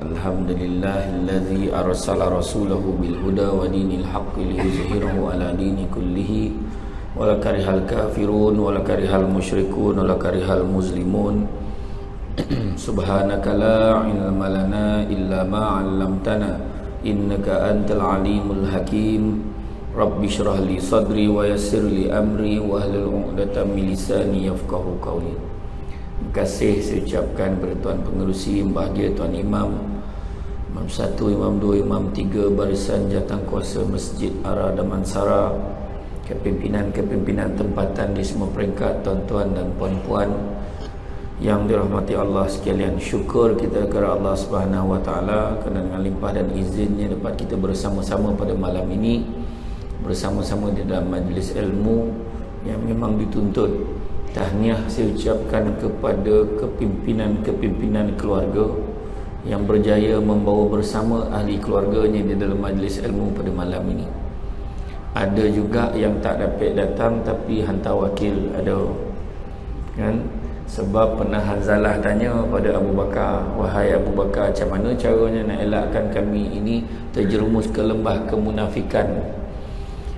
Alhamdulillahilladzi arsala rasulahu bil huda wa dinil haqqi liyuzhirahu ala dini kullihi wala karihal kafirun wala karihal musyrikun wala karihal muslimun. Subhanaka la ilma lana illa ma 'allamtana innaka antal alimul hakim. Rabbi shrah li sadri wa yassir li amri wa hlul 'uqdatam min lisani yafqahu qawli. Terima kasih saya ucapkan kepada Tuan Pengerusi yang bahagia, Tuan Imam, Imam 1, Imam 2, Imam 3 Barisan Jawatankuasa Masjid Ara Damansara, kepimpinan-kepimpinan tempatan di semua peringkat, tuan-tuan dan puan-puan yang dirahmati Allah sekalian. Syukur kita kepada Allah Subhanahu wa taala kerana dengan limpah dan izinnya dapat kita bersama-sama pada malam ini, bersama-sama di dalam majlis ilmu yang memang dituntut. Tahniah saya ucapkan kepada kepimpinan-kepimpinan keluarga yang berjaya membawa bersama ahli keluarganya di dalam majlis ilmu pada malam ini. Ada juga yang tak dapat datang tapi hantar wakil, ada kan? Sebab pernah Hanzalah tanya pada Abu Bakar, wahai Abu Bakar, macam mana caranya nak elakkan kami ini terjerumus ke lembah kemunafikan?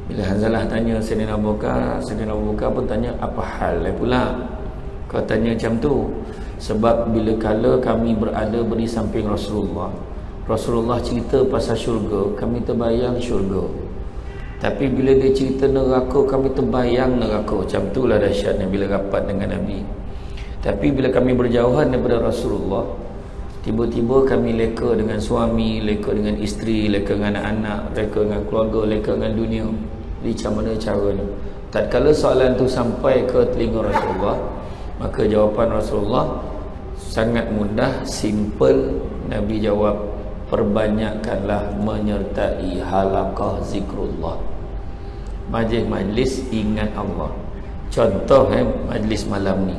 Bila Hanzalah tanya Sayyidina Abu Bakar pun tanya, apa hal pula kau tanya macam tu? Sebab bila kala kami berada di samping Rasulullah cerita pasal syurga, kami terbayang syurga. Tapi bila dia cerita neraka, kami terbayang neraka. Macam itulah dahsyatnya bila rapat dengan Nabi. Tapi bila kami berjauhan daripada Rasulullah, tiba-tiba kami leka dengan suami, leka dengan isteri, leka dengan anak-anak, leka dengan keluarga, leka dengan dunia. Jadi macam mana caranya? Tatkala soalan tu sampai ke telinga Rasulullah, maka jawapan Rasulullah sangat mudah, simple. Nabi jawab, perbanyakkanlah menyertai halaqah zikrullah, majlis-majlis ingat Allah. Contoh majlis malam ni,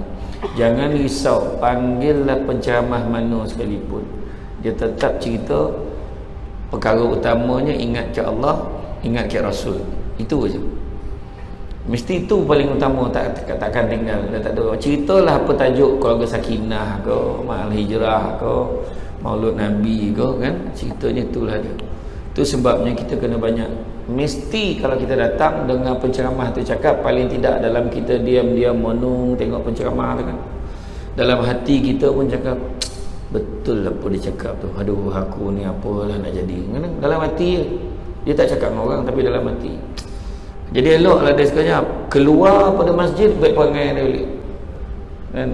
jangan risau, panggillah penceramah mana sekalipun, dia tetap cerita perkara utamanya ingat ke Allah, ingat ke Rasul. Itu aja. Mesti itu paling utama, takkan tinggal. Dia tak ada. Ceritalah apa tajuk, keluarga sakinah ke, Ma'al Hijrah ke, Maulud Nabi ke, kan? Ceritanya itulah dia. Itu sebabnya kita kena banyak. Mesti kalau kita datang dengar penceramah tu cakap, paling tidak dalam kita diam-diam menung tengok penceramah tu kan, dalam hati kita pun cakap, betul apa dia cakap tu, aduh aku ni apalah nak jadi. Dalam hati dia tak cakap dengan orang, tapi dalam hati. Jadi eloklah dia sekejap keluar pada masjid, baik perangai dia balik kan.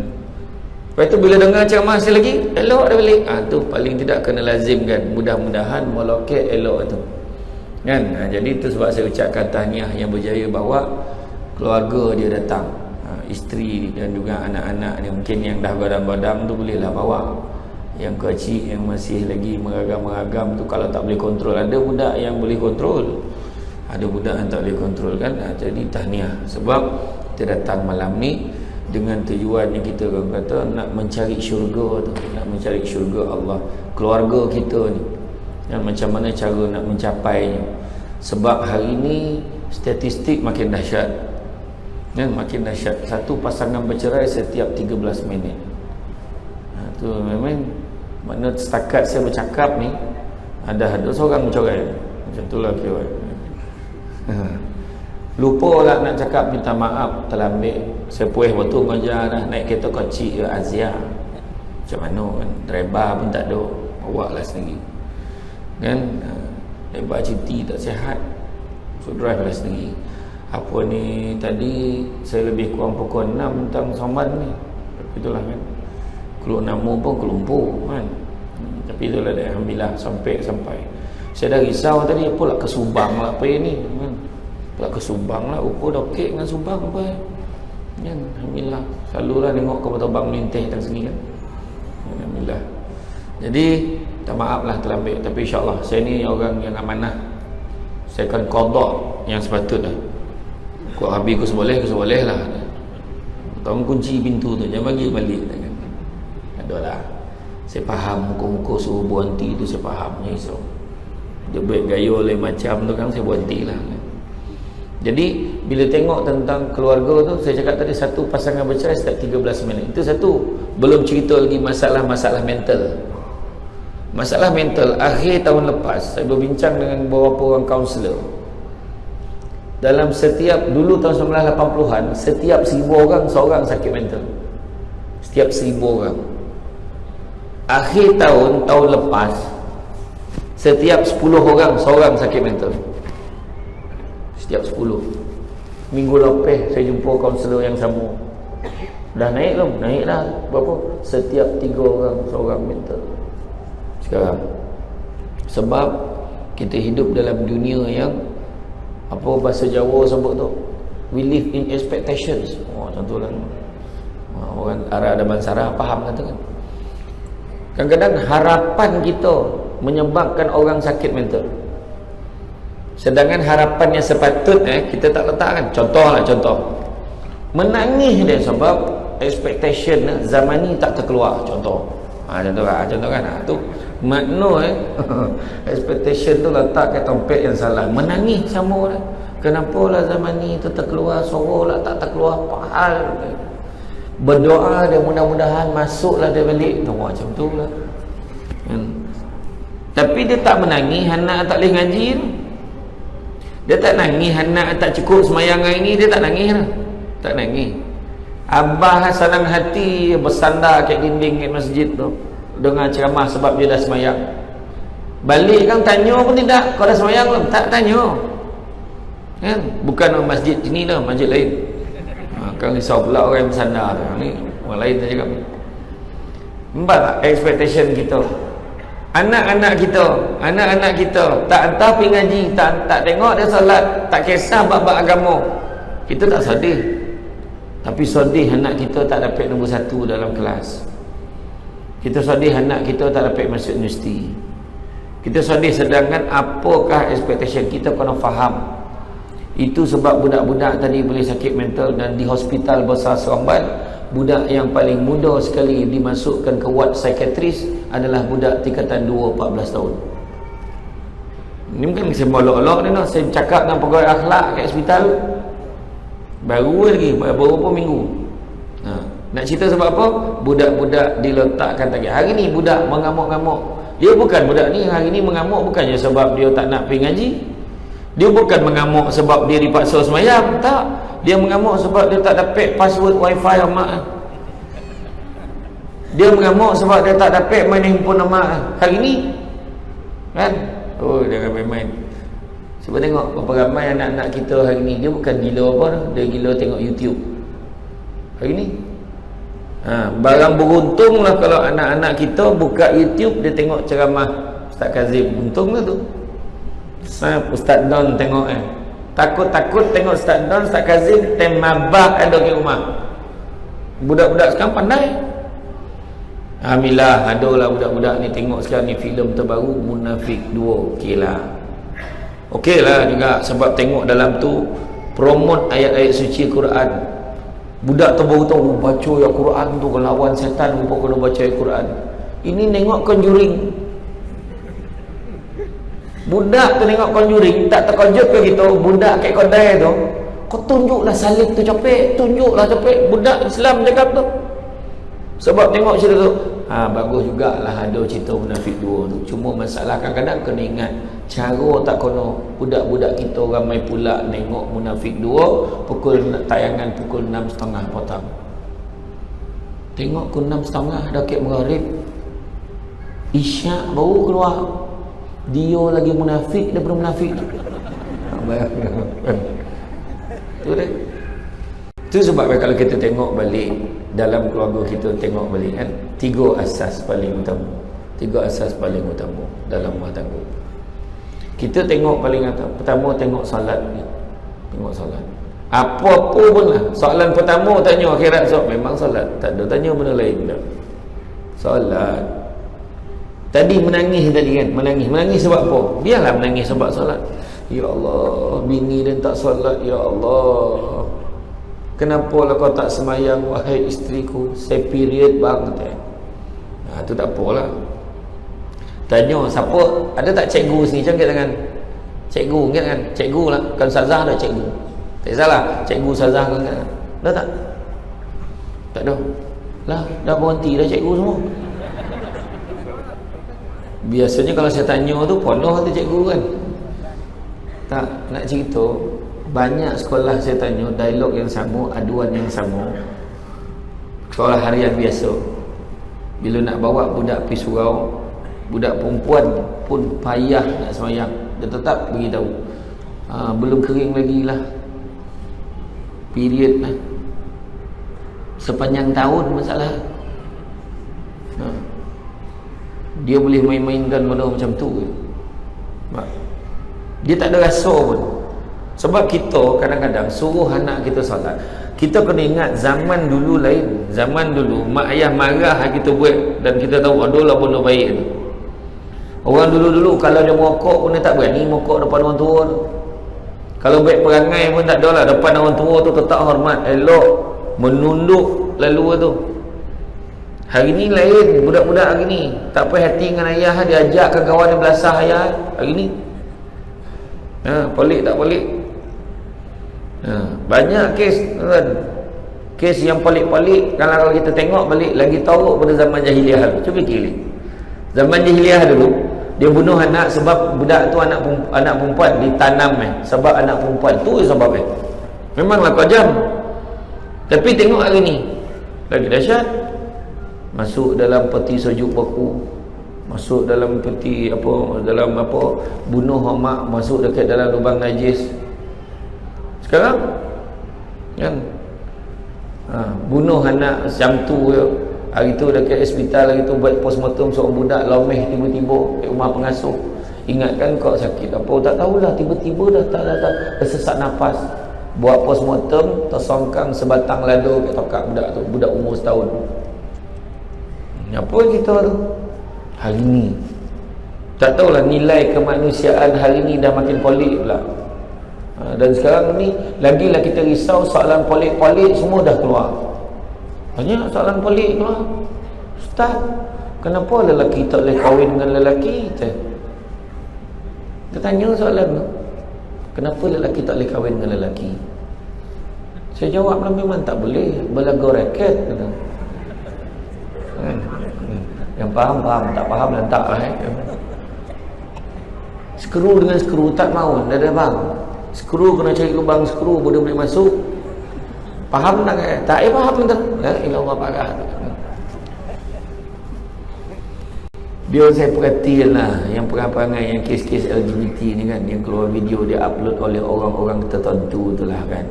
Lepas tu bila dengar ceramah sekali lagi, elok dia balik. Tu paling tidak kena lazimkan. Mudah-mudahan moloket elok tu kan. Jadi itu sebab saya ucapkan tahniah yang berjaya bawa keluarga dia datang, isteri dan juga anak-anak ni. Mungkin yang dah badam-badam tu bolehlah bawa. Yang kecil yang masih lagi meragam-meragam tu kalau tak boleh kontrol, ada budak yang boleh kontrol, ada budak yang tak boleh kontrol kan. Jadi tahniah sebab kita datang malam ni dengan tujuan yang kita kata nak mencari syurga tu, nak mencari syurga Allah, keluarga kita ni, dan macam mana cara nak mencapainya. Sebab hari ni statistik makin dahsyat kan, makin dahsyat. Satu pasangan bercerai setiap 13 minit. Tu memang makna setakat saya bercakap ni ada seorang bercerai. Macam itulah kira. Lupa lah nak cakap minta maaf, terlambat. Saya puas waktu mengajar dah, naik kereta kecil ke Azia. Macam mana kan, driver pun tak ada, bawa lah sendiri kan. Driver cuti tak sihat, so drive lah sendiri. Apa ni tadi saya lebih kurang pukul 6 tentang Soman ni, tapi itulah kan, keluar nama pun kelumpur kan. Tapi itulah dah, alhamdulillah sampai. Saya dah risau tadi, apalah ke Subang lah apa ni kan. Apalah ke Subang lah, ukur dah okey dengan Subang apa kan. Alhamdulillah, selalulah tengok kapal terbang melintih kat sini kan. Alhamdulillah. Jadi tak maaf lah terlambat, tapi insyaAllah saya ni orang yang amanah, saya akan qada yang sepatutnya. Kau habis aku seboleh lah. Tolong kunci pintu tu, jangan bagi balik kan. Adalah saya faham muka-muka suruh berhenti tu, saya fahamnya so. Dia buat gaya oleh macam tu kan, saya berhenti lah. Jadi bila tengok tentang keluarga tu, saya cakap tadi satu pasangan bercerai setiap 13 minit. Itu satu, belum cerita lagi masalah-masalah mental. Masalah mental, akhir tahun lepas saya berbincang dengan beberapa orang kaunselor. Dalam setiap, dulu tahun 1980-an, setiap 1000 orang seorang sakit mental. Setiap 1000 orang. Akhir tahun lepas, setiap 10 orang seorang sakit mental. Setiap 10. Minggu lepas saya jumpa kaunselor yang sama. Dah naik belum? Naik dah. Berapa? Setiap 3 orang seorang mental sekarang. Sebab kita hidup dalam dunia yang, apa bahasa Jawa sebut tu, we live in expectations. Contohlah orang Arab Adaman Sarah faham kata kan. Kadang-kadang harapan kita menyebabkan orang sakit mental, sedangkan harapan yang sepatutnya kita tak letakkan. Contoh menangis dia sebab expectation zaman ni tak terkeluar. Contoh kan tu makna expectation tu letak kat tempat yang salah. Menangis sama lah. Kenapa lah zaman ni tu terkeluar, suara lah tak terkeluar, pahal. Berdoa dia mudah-mudahan masuklah dia balik. Macam tu lah. Tapi dia tak menangis anak tak boleh ngaji tu. Dia tak nangis anak tak cukup semayang hari ni, dia tak nangis lah. Tak nangis. Abah senang hati bersandar kat dinding kat masjid tu dengar ceramah sebab dia dah semayang. Balik kan tanya pun tidak, kau dah semayang belum? Tak tanya kan? Bukan masjid sini dah, masjid lain. Kan risau pula orang yang bersandar tu. Ni orang lain tak cakap. Nampak tak expectation kita? Anak-anak kita tak hantar pergi ngaji, tak tengok dia solat, tak kisah bab-bab agama, kita tak sedih. Tapi sedih anak kita tak dapat nombor 1 dalam kelas. Kita sedih anak kita tak dapat masuk universiti. Kita sedih, sedangkan apakah expectation kita? Kena faham. Itu sebab budak-budak tadi boleh sakit mental dan di hospital besar Seremban, budak yang paling muda sekali dimasukkan ke ward psikiatris adalah budak tingkatan 2 14 tahun. Ini mungkin saya molok-olok ni no. Saya cakap dengan pegawai akhlak kat hospital baru lagi beberapa minggu. Nak cerita sebab apa? Budak-budak diletakkan target. Hari ni budak mengamuk-ngamuk. Dia bukan budak ni hari ni mengamuk bukannya sebab dia tak nak pergi ngaji. Dia bukan mengamuk sebab dia dipaksa semayang. Tak. Dia mengamuk sebab dia tak dapat password wifi mak. Dia mengamuk sebab dia tak dapat main handphone mak hari ni. Kan? Oh, jangan main-main. Cuba tengok berapa ramai anak-anak kita hari ni. Dia bukan gila apa dah. Dia gila tengok YouTube hari ni. Barang beruntung lah kalau anak-anak kita buka YouTube, dia tengok ceramah Ustaz Kazim. Untung lah tu. Ustaz Don tengok takut-takut tengok Ustaz Don, Ustaz Kazim temabah ada di rumah. Budak-budak sekarang pandai. Alhamdulillah adalah budak-budak ni tengok sekarang ni filem terbaru Munafik 2. Okey lah juga sebab tengok dalam tu promote ayat-ayat suci Quran. Budak tu baru tahu baca ayat Quran tu kalau lawan setan rupa kena baca ayat Quran. Ini tengok Conjuring. Budak tu tengok Conjuring tak terkejut ke gitu. Budak kat kedai tu, kau tunjuklah salib tu copek, tunjuklah copek. Budak Islam cakap tu. Sebab tengok cerita tu, bagus jugalah ada cerita Munafik 2 tu. Cuma masalah kadang-kadang kena ingat cara tak kono. Budak-budak kita ramai pula tengok Munafik 2 tayangan pukul 6.30 petang. Tengok pukul 6.30 dah kat maghrib, Isyak baru keluar. Dia lagi munafik daripada munafik. Tu dia. Itu sebab kalau kita tengok balik dalam keluarga kita, tengok balik kan, 3 asas paling utama. 3 asas paling utama dalam rumah tangga. Kita tengok paling atas. Pertama tengok solat. Tengok solat. Apa-apa pun lah. Soalan pertama tanya akhirat, memang solat. Tak ada tanya benda lain dah. Solat. Tadi menangis tadi kan, menangis sebab apa? Biarlah menangis sebab solat. Ya Allah, bini dan tak solat, ya Allah. Kenapalah kau tak semayang wahai isteriku? Saya period bang kata. Tu tak apalah. Tanya siapa? Ada tak cikgu sini? Cangkit tangan. Cikgu, ingat kan? Cikgu lah. Kan Ustazah ada cikgu. Tak salah. Cikgu Ustazah kan? Dah tak? Tak ada. Lah, dah berhenti dah cikgu semua. Biasanya kalau saya tanya tu penuh tu cikgu kan. Tak nak cerita, banyak sekolah saya tanya dialog yang sama, aduan yang sama. Sekolah harian biasa, bila nak bawa budak pergi surau, budak perempuan pun payah nak semayang, dia tetap beritahu belum kering lagi lah, period lah, sepanjang tahun masalah. Dia boleh main-mainkan benda macam tu. Dia tak ada rasa pun. Sebab kita kadang-kadang suruh anak kita solat, kita kena ingat zaman dulu lain. Zaman dulu mak ayah marah kita buat, dan kita tahu adalah benda baik tu. Orang dulu-dulu kalau dia merokok pun dia tak berani merokok depan orang tua tu. Kalau baik perangai pun tak adalah, depan orang tua tu tetap hormat, elok, menunduk lalu tu. Hari ni lain, budak-budak hari ni tak puas hati dengan ayah, dia ajak ke kawan dia belasah ayah hari ni. Pelik tak pelik? Banyak kes kan? Kes yang pelik-pelik kalau kita tengok balik lagi teruk pada zaman jahiliah. Cuba fikir, zaman jahiliah dulu dia bunuh anak sebab budak tu anak perempuan ditanam sebab anak perempuan tu sebab memanglah kejam. Tapi tengok hari ni lagi dahsyat. Masuk dalam peti sejuk beku, masuk dalam peti bunuh mak, masuk dekat dalam lubang najis. Sekarang kan bunuh anak jam tu, hari tu dekat hospital, hari tu buat postmortem seorang budak lomeh tiba-tiba kat rumah pengasuh. Ingatkan kau sakit apa tak tahulah, tiba-tiba dah sesak nafas. Buat postmortem, tersongkang sebatang lada kat tokak budak tu, budak umur setahun. Apa kita tu hari ni tak tahulah, nilai kemanusiaan hari ni dah makin pelik pula. Dan sekarang ni lagilah kita risau, soalan pelik-pelik semua dah keluar. Banyak soalan pelik keluar. Ustaz, kenapa lelaki tak boleh kahwin dengan lelaki kita? Kita tanya soalan tu, kenapa lelaki tak boleh kahwin dengan lelaki? Saya jawablah memang tak boleh, berlagu raket kata. Yang faham, tak faham lantak lah. Skru dengan skru tak mau, dah ada bang. Skru kena cari lubang skru baru boleh masuk. Faham tak? Tak faham tak? La ilaha illallah. Dia saya perhatikan lah yang perangai-perangai, yang kes-kes LGBT ni kan, yang keluar video dia upload oleh orang-orang tertentu tu lah kan.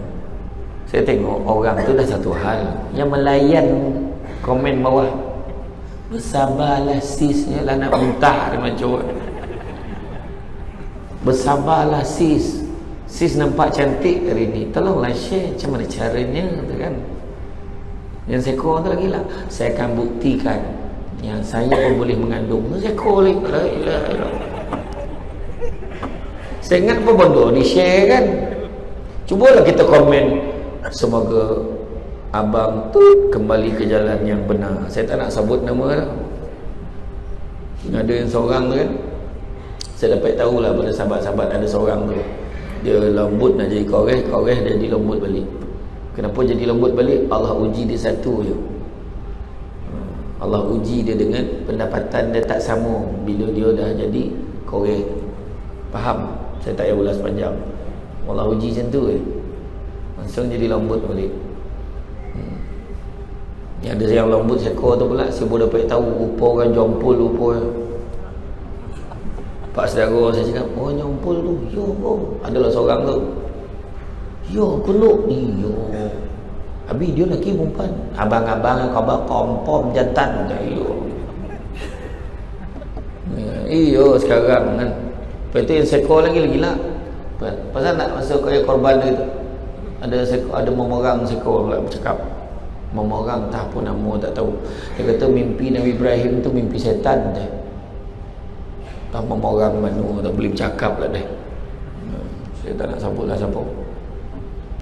Saya tengok orang tu dah satu hal, yang melayan komen bawah, bersabarlah sisnya lah, nak muntah dia macam. Bersabarlah sis nampak cantik hari ni, tolonglah share macam mana caranya tu kan. Yang seko tu lagi lah, saya akan buktikan yang saya pun boleh mengandung. Seko lagi lah. Saya ingat apa benda di share kan. Cubalah kita komen, semoga abang tu kembali ke jalan yang benar. Saya tak nak sebut nama lah. Ada yang seorang tu kan, saya dapat tahulah pada sahabat-sahabat ada seorang tu, dia lembut nak jadi koreh dia jadi lembut balik. Kenapa jadi lembut balik? Allah uji dia satu je. Allah uji dia dengan pendapatan dia tak sama bila dia dah jadi koreh. Faham? Saya tak payah ulas panjang. Allah uji macam tu langsung jadi lembut balik. Yang ada yang lembut seko tu pula, saya boleh dapat tahu rupa orang jompul rupa. Pak saudara saya cakap, orang jompul tu, yo, adalah seorang tu. Yo, kuluk ni, yo. Habis dia lelaki perempuan. Abang-abang yang khabar pom-pom jantan. Yo. Iyo sekarang kan. Lepas tu yang seko lagi lah. Pasal nak masuk kaya korban dia tu. Ada memerang seko pula bercakap. Memerang tak apa nama tak tahu. Dia kata mimpi Nabi Ibrahim tu mimpi setan je. Tak memerang mana tak boleh bercakap lah dah. Saya tak nak sebutlah siapa.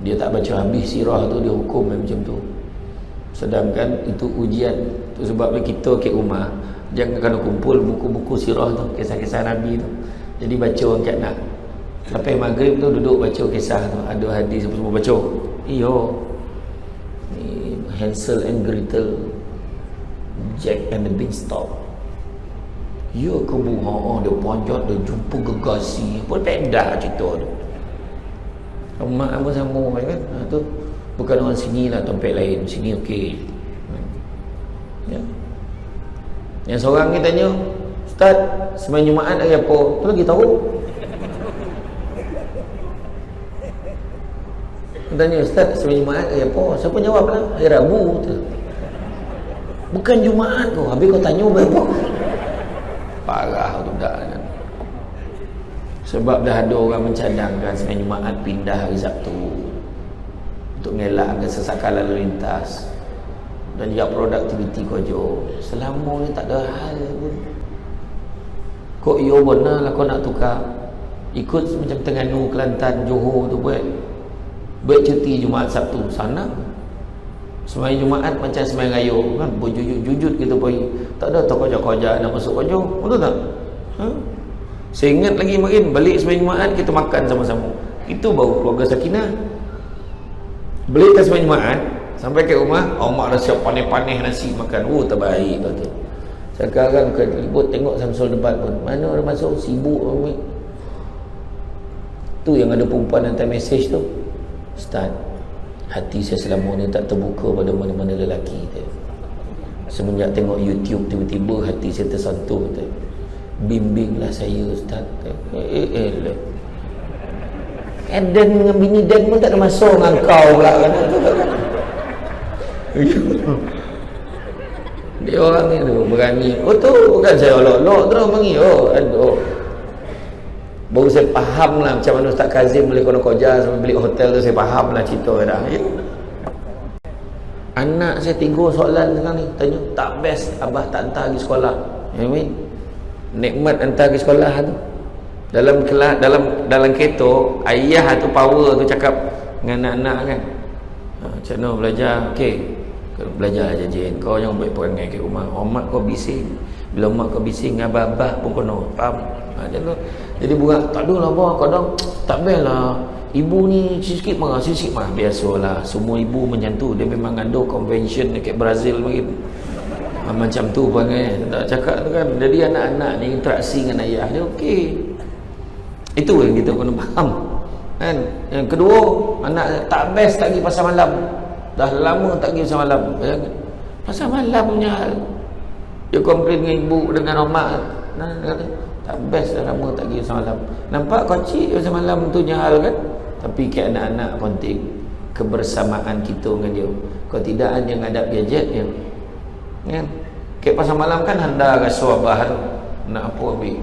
Dia tak baca habis sirah tu, dia hukum macam tu. Sedangkan itu ujian. Tu sebabnya kita ke rumah jangan kena kumpul buku-buku sirah tu, kisah-kisah Nabi tu. Jadi baca orang kat nak. Sampai maghrib tu duduk baca kisah tu, ada hadis semua baca. Iyo. Hansel and Gretel, Jack and the Beanstalk. Ya ke bu, dia ponjot, dia jumpa gegasi. Pun pedah cerita tu. Mak apa sambung kan? Tu bukan orang sini lah, tempat lain. Sini okey. Ya. Yang seorang ni tanya, Ustaz, sembahyang Jumaat hari apa? Tu lagi tahu. Tanya, Ustaz, sembahyang Jumaat hari apa? Siapa jawab lah? Hari Rabu tu. Bukan Jumaat tu. Habis kau tanya berapa? Parah tu budak kan. Sebab dah ada orang mencadangkan sembahyang Jumaat pindah hari Sabtu untuk mengelakkan kesesakan lalu lintas dan juga produktiviti kerja. Selama ni tak ada hal pun. Kok yo benar lah kau nak tukar ikut macam Terengganu, Kelantan, Johor tu buat cuti Jumaat Sabtu sana. Sembahyang Jumaat macam sembahyang raya kan, berjujut-jujut kita pergi. Tak ada terkojak-kojak nak masuk kerja. Betul tak? Ha? Saya ingat lagi makin balik sembahyang Jumaat kita makan sama-sama. Itu baru keluarga sakinah. Balik ke sembahyang Jumaat sampai ke rumah, mak dah siap panih-panih nasi makan. Oh terbaik tu. Sekarang ke ribut tengok Samsul debat pun. Mana orang masuk sibuk ambil. Tu yang ada perempuan hantar mesej tu. Ustaz, hati saya selama ni tak terbuka pada mana-mana lelaki tu. Semenjak tengok YouTube tiba-tiba hati saya tersentuh tu. Bimbinglah saya Ustaz. Eden dengan bini Dan pun tak ada masuk dengan kau pula kan. Dia orang ni tu berani. Oh tu bukan saya olok-olok terus panggil. Oh aduh. Baru saya faham lah macam mana Ustaz Kazim boleh kono koja sampai beli hotel tu, saya faham lah cerita dah. Ya. Anak saya 3 soalan sekarang ni tanya, tak best abah tak hantar pergi sekolah. Ya min. Nikmat hantar pergi sekolah tu. Dalam kelas dalam kereta ayah tu power tu cakap dengan anak-anak kan. Macam mana belajar? Okey. Belajar aja Jen. Kau yang baik perangai kat rumah. Mak kau bising. Bila mak kau bising dengan abah pun kono. Faham? Macam tu. Jadi buat tak adalah bah kadang tak best lah. Ibu ni sikit marah. Biasalah. Semua ibu macam tu. Dia memang ada convention dekat Brazil bagi. Macam tu perangai. Tak cakap tu kan. Jadi anak-anak ni interaksi dengan ayah dia okey. Itu yang kita kena faham. Kan? Yang kedua, anak tak best tak pergi pasar malam. Dah lama tak pergi pasar malam. Pasar malam punya hal. Dia komplain dengan ibu, dengan mak. Tak best dah lama tak pergi pasar malam. Nampak kocik pasar malam tu punya hal kan. Tapi ke anak-anak penting kebersamaan kita dengan dia. Kalau tidak hanya ngadap gadget je. Kan? Ke pasar malam kan anda rasa abah tu. Nak apa ambil.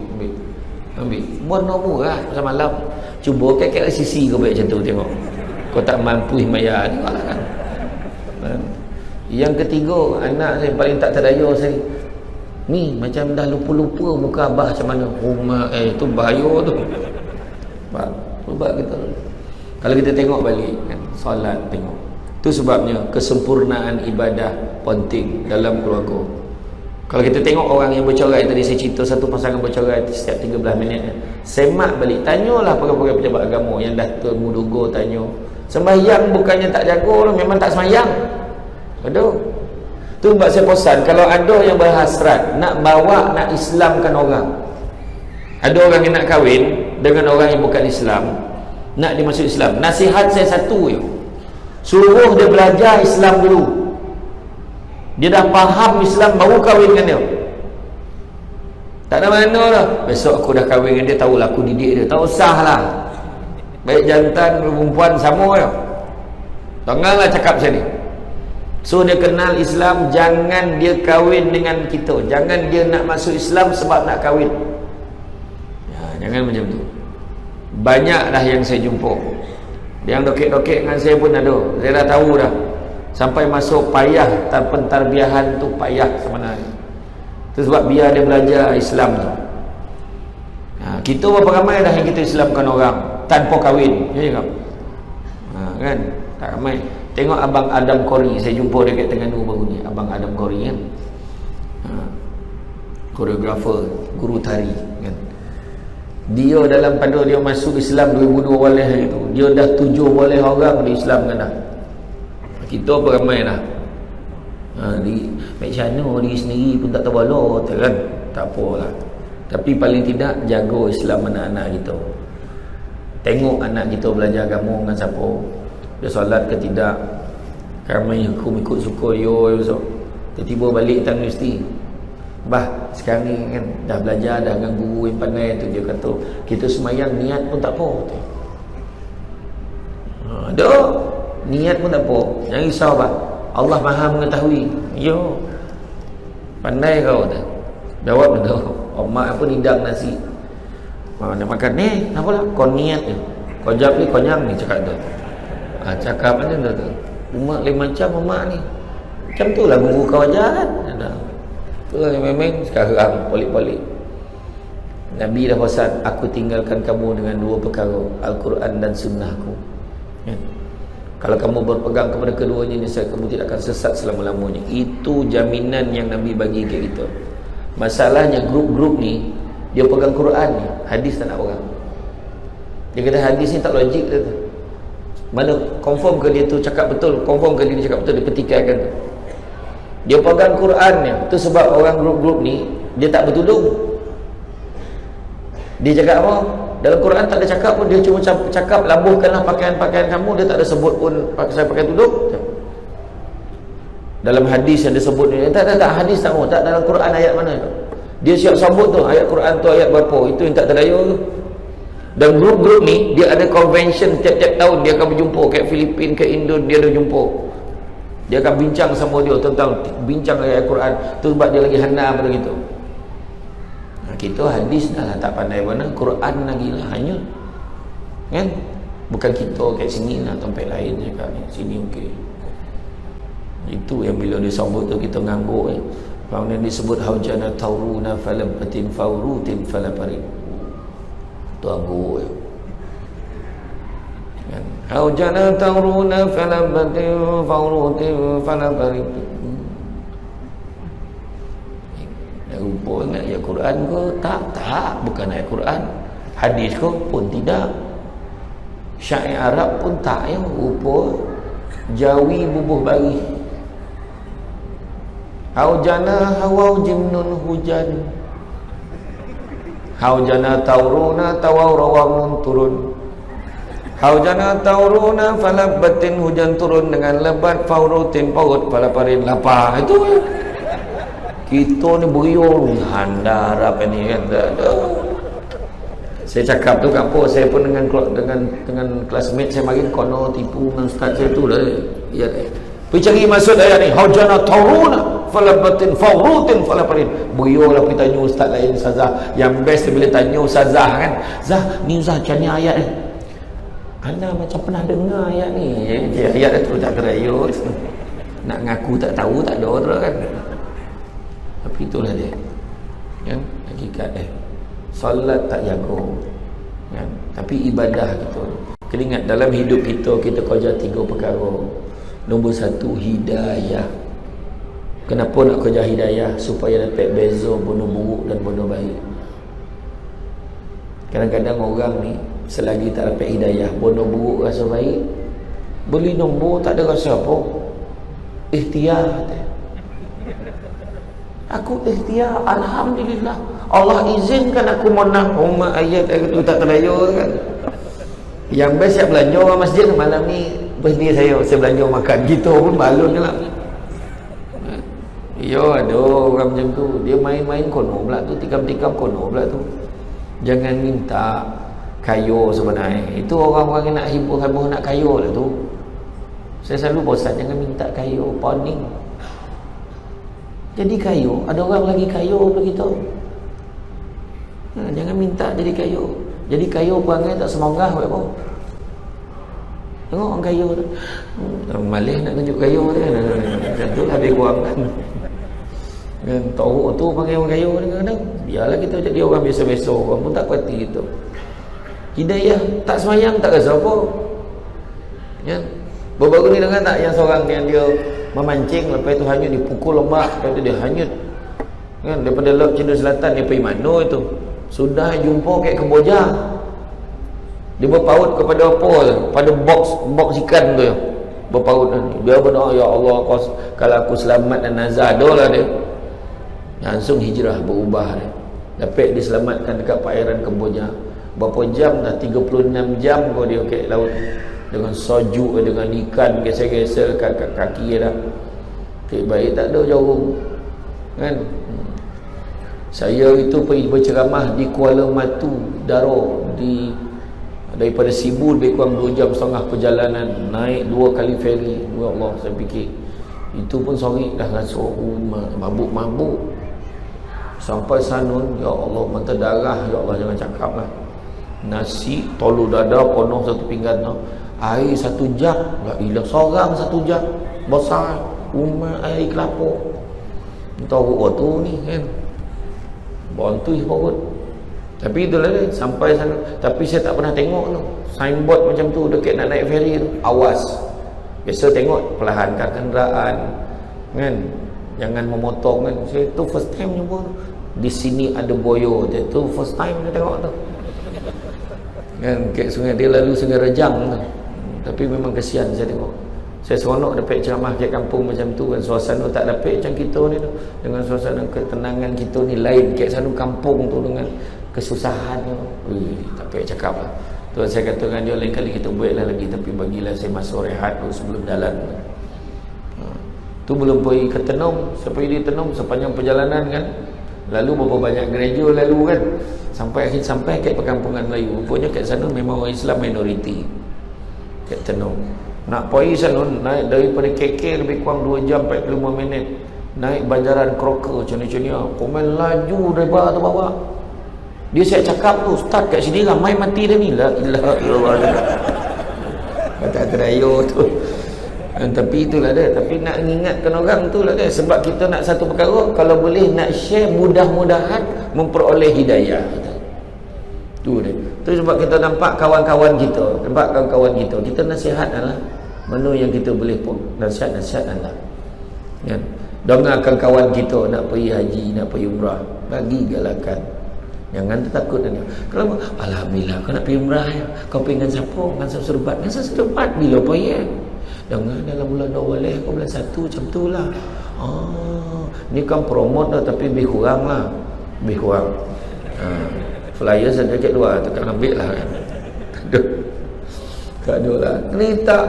Buat nombor lah pasar malam. Cuba ke LCC kau buat macam tu tengok. Kau tak mampu bayar tengoklah kan. Yang ketiga, anak saya paling tak terdaya saya. Ni macam dah lupa-lupa muka abah macam mana. Rumah tu bahaya tu. Sebab kita kalau kita tengok balik kan, solat tengok. Tu sebabnya kesempurnaan ibadah penting dalam keluarga. Kalau kita tengok orang yang bercerai tadi, saya cerita satu pasangan bercerai setiap 13 minit. Semak balik, tanyalah para-para pejabat agama yang dah termuduga tanya. Sembahyang bukannya tak jaga, memang tak sembahyang. Aduh. Tu sebab saya pesan, kalau ada yang berhasrat nak bawa, nak Islamkan orang. Ada orang yang nak kahwin dengan orang yang bukan Islam, nak dia masuk Islam. Nasihat saya satu je. Suruh dia belajar Islam dulu. Dia dah faham Islam baru kahwin dengan dia. Tak ada mana lah. Besok aku dah kahwin dengan dia, tahulah aku didik dia. Tak usah lah. Baik jantan perempuan sama je. Janganlah cakap macam ni. So dia kenal Islam, jangan dia kahwin dengan kita. Jangan dia nak masuk Islam sebab nak kahwin. Ya, jangan macam tu. Banyak dah yang saya jumpa. Yang dokek-dokek dengan saya pun ada. Saya dah tahu dah. Sampai masuk payah pentarbiahan tu payah sebenarnya. Itu sebab biar dia belajar Islam tu. Kita berapa ramai dah yang kita Islamkan orang tanpa kahwin, ya kan? Kan? Tak ramai. Tengok abang Adam Kori, saya jumpa dekat Terengganu baru ni, abang Adam Kori kan. Koreografer, guru tari kan. Dia dalam pada dia masuk Islam 2012 itu, dia dah 7 boleh orang diislamkan dah. Kita apa ramai lah. Macam mana diri sendiri pun tak tahu bala kan. Tak apalah. Tapi paling tidak jaga Islam anak-anak kita. Tengok anak kita belajar agama dengan siapa, dia solat ke tidak, ramai hukum ikut suka yo besok. Tiba-tiba balik tang universiti, bah sekarang ni kan dah belajar dah dengan guru yang pandai tu, dia kata kita semayang niat pun tak apa. Dah niat pun tak apa, jangan risau bah, Allah Maha mengetahui. Yo pandai kau tu jawab tu, mak apa hidang nasi, nak makan ni apa lah, kau niat je, kau jawab ni, kau nyang ni cakap tu. Cakap macam tu umat lain macam mak ni, macam tu lah guru kau ajar kan. Tu lah memang sekarang polik-polik Nabi dah pesan, aku tinggalkan kamu dengan dua perkara, Al-Quran dan Sunnahku. Kalau kamu berpegang kepada keduanya, niscaya kamu tidak akan sesat selama-lamanya. Itu jaminan yang Nabi bagi ke kita. Masalahnya grup-grup ni, dia pegang Quran ni, hadis tak nak pegang. Dia kata hadis ni tak logik dia tu. Mana confirm ke dia tu cakap betul, confirm ke dia cakap betul, dia petikaikan tu. Dia pegang Quran ni. Tu sebab orang grup-grup ni, dia tak bertudung. Dia cakap apa? Dalam Quran tak ada cakap pun, dia cuma cakap labuhkanlah pakaian-pakaian kamu, dia tak ada sebut pun saya pakai tudung. Dalam hadis yang disebut ni, tak hadis tak mau, tak dalam Quran ayat mana tu. Dia siap sambut tu, ayat Quran tu ayat berapa, itu yang tak terdaya tu. Dan grup-grup ni, dia ada convention tiap-tiap tahun, dia akan berjumpa kat Filipin, kat Indo, dia ada jumpa. Dia akan bincang sama dia tentang bincang ayat Quran. Tu sebab dia lagi hanam pada gitu. Kita hadis dah lah tak pandai mana, Quran lagi lah hanyut kan. Bukan kita kat sini lah, tempat lain cakap ni, sini okey. Itu yang bila dia sambut tu kita ngangguk Kemudian disebut haujana tauruna falabatin faurutin falaparin. Tu angguk kan. Haujana tauruna falabatin faurutin falaparin. Rupa ingat ayat Quran ke? Tak, bukan ayat Quran. Hadis ke? Pun tidak. Syair Arab pun tak ya. Rupa Jawi bubuh bari. Haujana hawau jimnun hujan. Haujana tauruna tawau rawamun turun. Haujana tauruna falabatin hujan turun dengan lebat, faurutin paut falaparin lapar. Itu ya. Kita ni beriung handar apa ni kan. Saya cakap tu kat apa, saya pun dengan classmate saya mari kono tipu dengan ustaz saya tu dah. Ya. Pergi cari maksud ayat ni, haujana tauruna falabatin faurutin falaparin. Beriung lah pergi tanya ustaz lain, ustazah. Yang best bila tanya ustazah kan. Zah, ni ustaz macam ni ayat ni. Anda macam pernah dengar ayat ni. Ayat tu tak terayut. Nak ngaku tak tahu tak ada terus kan. Tapi itulah dia kan, hakikat solat tak jaga kan? Tapi ibadah kita kena ingat, dalam hidup kita, kita kerja 3 perkara. Nombor 1, hidayah. Kenapa nak kerja hidayah? Supaya dapat beza benda buruk dan benda baik. Kadang-kadang orang ni selagi tak dapat hidayah, benda buruk rasa baik, beli nombor tak ada rasa apa, ikhtiar. Aku ikhtiar, alhamdulillah Allah izinkan aku menang ayat itu tak terlayur kan. Yang best siap belanja orang masjid, malam ni birthday saya belanja makan gitu pun balon je lah. Yo, ada orang macam tu, dia main-main kono pula tu, tikam-tikam kono pula tu. Jangan minta kayo sebenarnya. Itu orang-orang yang nak hibur-hibur nak kayo lah tu. Saya selalu bosan, jangan minta kayo, poning. Jadi kayu, ada orang lagi kayu pada kita. Jangan minta jadi kayu. Jadi kayu perangai tak semanggah apa. Tengok orang kayu tu. Malih nak tunjuk kayu tu kan. Macam tu habis kurang kan. Kan teruk tu panggil orang kayu kadang-kadang. Biarlah kita jadi orang biasa-biasa, orang pun tak kuati gitu. Hidayah tak semayang tak rasa apa. Kan? Baru-baru ni dengar tak yang seorang yang dia memancing, lepas itu hanyut dipukul ombak, lepas itu dia hanyut kan, daripada Laut Cina Selatan dia pergi mana itu, sudah jumpa kat Kemboja, dia berpaut kepada apa, pada box ikan tu, berpaut dia berdoa, ya Allah kalau aku selamat dan nazar, adalah dia langsung hijrah, berubah dia. dapat diselamatkan dekat perairan Kemboja. Berapa jam dah, 36 jam kau dia ke laut dengan sojuk, dengan ikan geser-geser kat kaki dah. Baik tak ada jauh kan. Saya itu pergi berceramah di Kuala Matu Daro, daripada Sibu lebih kurang 2 jam setengah perjalanan, naik 2 kali feri. Ya Allah, saya fikir itu pun sorry dah rasa mabuk-mabuk. Sampai Sanun, ya Allah, mata darah, ya Allah, jangan cakap lah. Nasi tolu dada penuh satu pinggan tu, air 1 jug, la ilah, seorang 1 jug besar, rumah air kelapa. Tahu tu ni kan, bontui perut. Tapi itulah dia, sampai sana. Tapi saya tak pernah tengok tu signboard macam tu dekat nak naik feri tu, awas. Biasa tengok perlahankan kenderaan kan, jangan memotong kan. Saya tu first time jumpa tu. Di sini ada boyo, tu first time saya tengok tu kan, kat sungai dia lalu Sungai Rejang tu. Tapi memang kesian saya tengok. Saya seronok dapat ceramah kat kampung macam tu kan. Suasana tak dapat macam kita ni tu, dengan suasana ketenangan kita ni lain. Kat sana kampung tu dengan kesusahan tu, tak payah cakap lah. Tu saya kata dengan dia, lain kali kita buatlah lagi, tapi bagilah saya masa rehat tu sebelum jalan tu. Belum pergi ke Tenom. Saya pergi di Tenom sepanjang perjalanan kan, lalu berapa banyak gereja lalu kan, sampai kat perkampungan Melayu. Rupanya kat sana memang orang Islam minoriti kat Tenom. Nak pergi sana, naik daripada KK lebih kurang 2 jam 45 minit, naik banjaran Crocker macam ni, komen laju dari bawah tu bawah. Dia saya cakap tu, Ustaz kat sini ramai mati dah ni. La ilaha illallah. Kata terayo tu. Tapi itulah dia. Tapi nak ingatkan orang tu lah dia. Sebab kita nak satu perkara, kalau boleh nak share, mudah-mudahan memperoleh hidayah. Tu dia. Tu sebab kita nampak kawan-kawan kita, kita nasihat adalah mana yang kita boleh pun nasihat adalah kan. Dengarkan kawan kita nak pergi haji, nak pergi umrah, bagi galakan. Jangan tertakut dengan. Kalau alhamdulillah kau nak pergi umrah ya, kau pergi dengan siapa? Dengan serbat. Dengan serbat bila pergi? Dengan dalam bulan awal kau bulan 1 macam tu lah. Ni kan promote dah, tapi lebih kurang lah. Lebih kurang. Flyer saya dekat luar tu kan, ambil lah kan. Tak ada lah. Ni tak.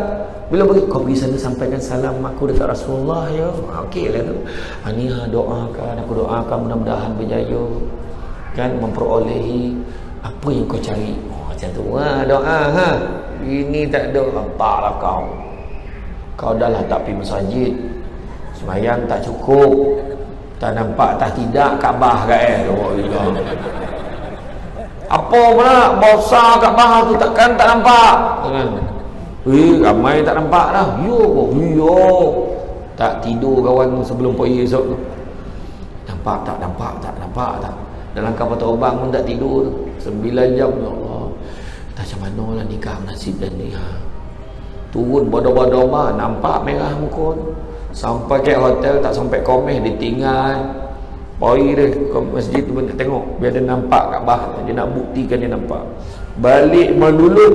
Bila pergi, kau pergi sana sampaikan salam aku dekat Rasulullah ya. Okey lah tu. Ni doakan, aku doakan mudah-mudahan berjaya kan, memperolehi apa yang kau cari. Macam tu doa Ini tak ada. Taklah kau dah lah tak pergi masjid, sembahyang tak cukup, tak nampak tak tidak Kaabah kan. Apa pula besar Kaabah tu takkan tak nampak kan. Ramai tak nampak dah. Yo tak tidur kawan sebelum pergi esok tu. Nampak tak dalam kapal terbang pun tak tidur 9 jam. Ya Allah, macam mana lah nikah nasib dan ni turun bodoh-bodoh nampak merah muka tu. Sampai ke hotel tak sampai komeh, ditinggal pergi dia ke masjid tu pun tak tengok, biar dia nampak Kaabah. Dia nak buktikan dia nampak. Balik melulun,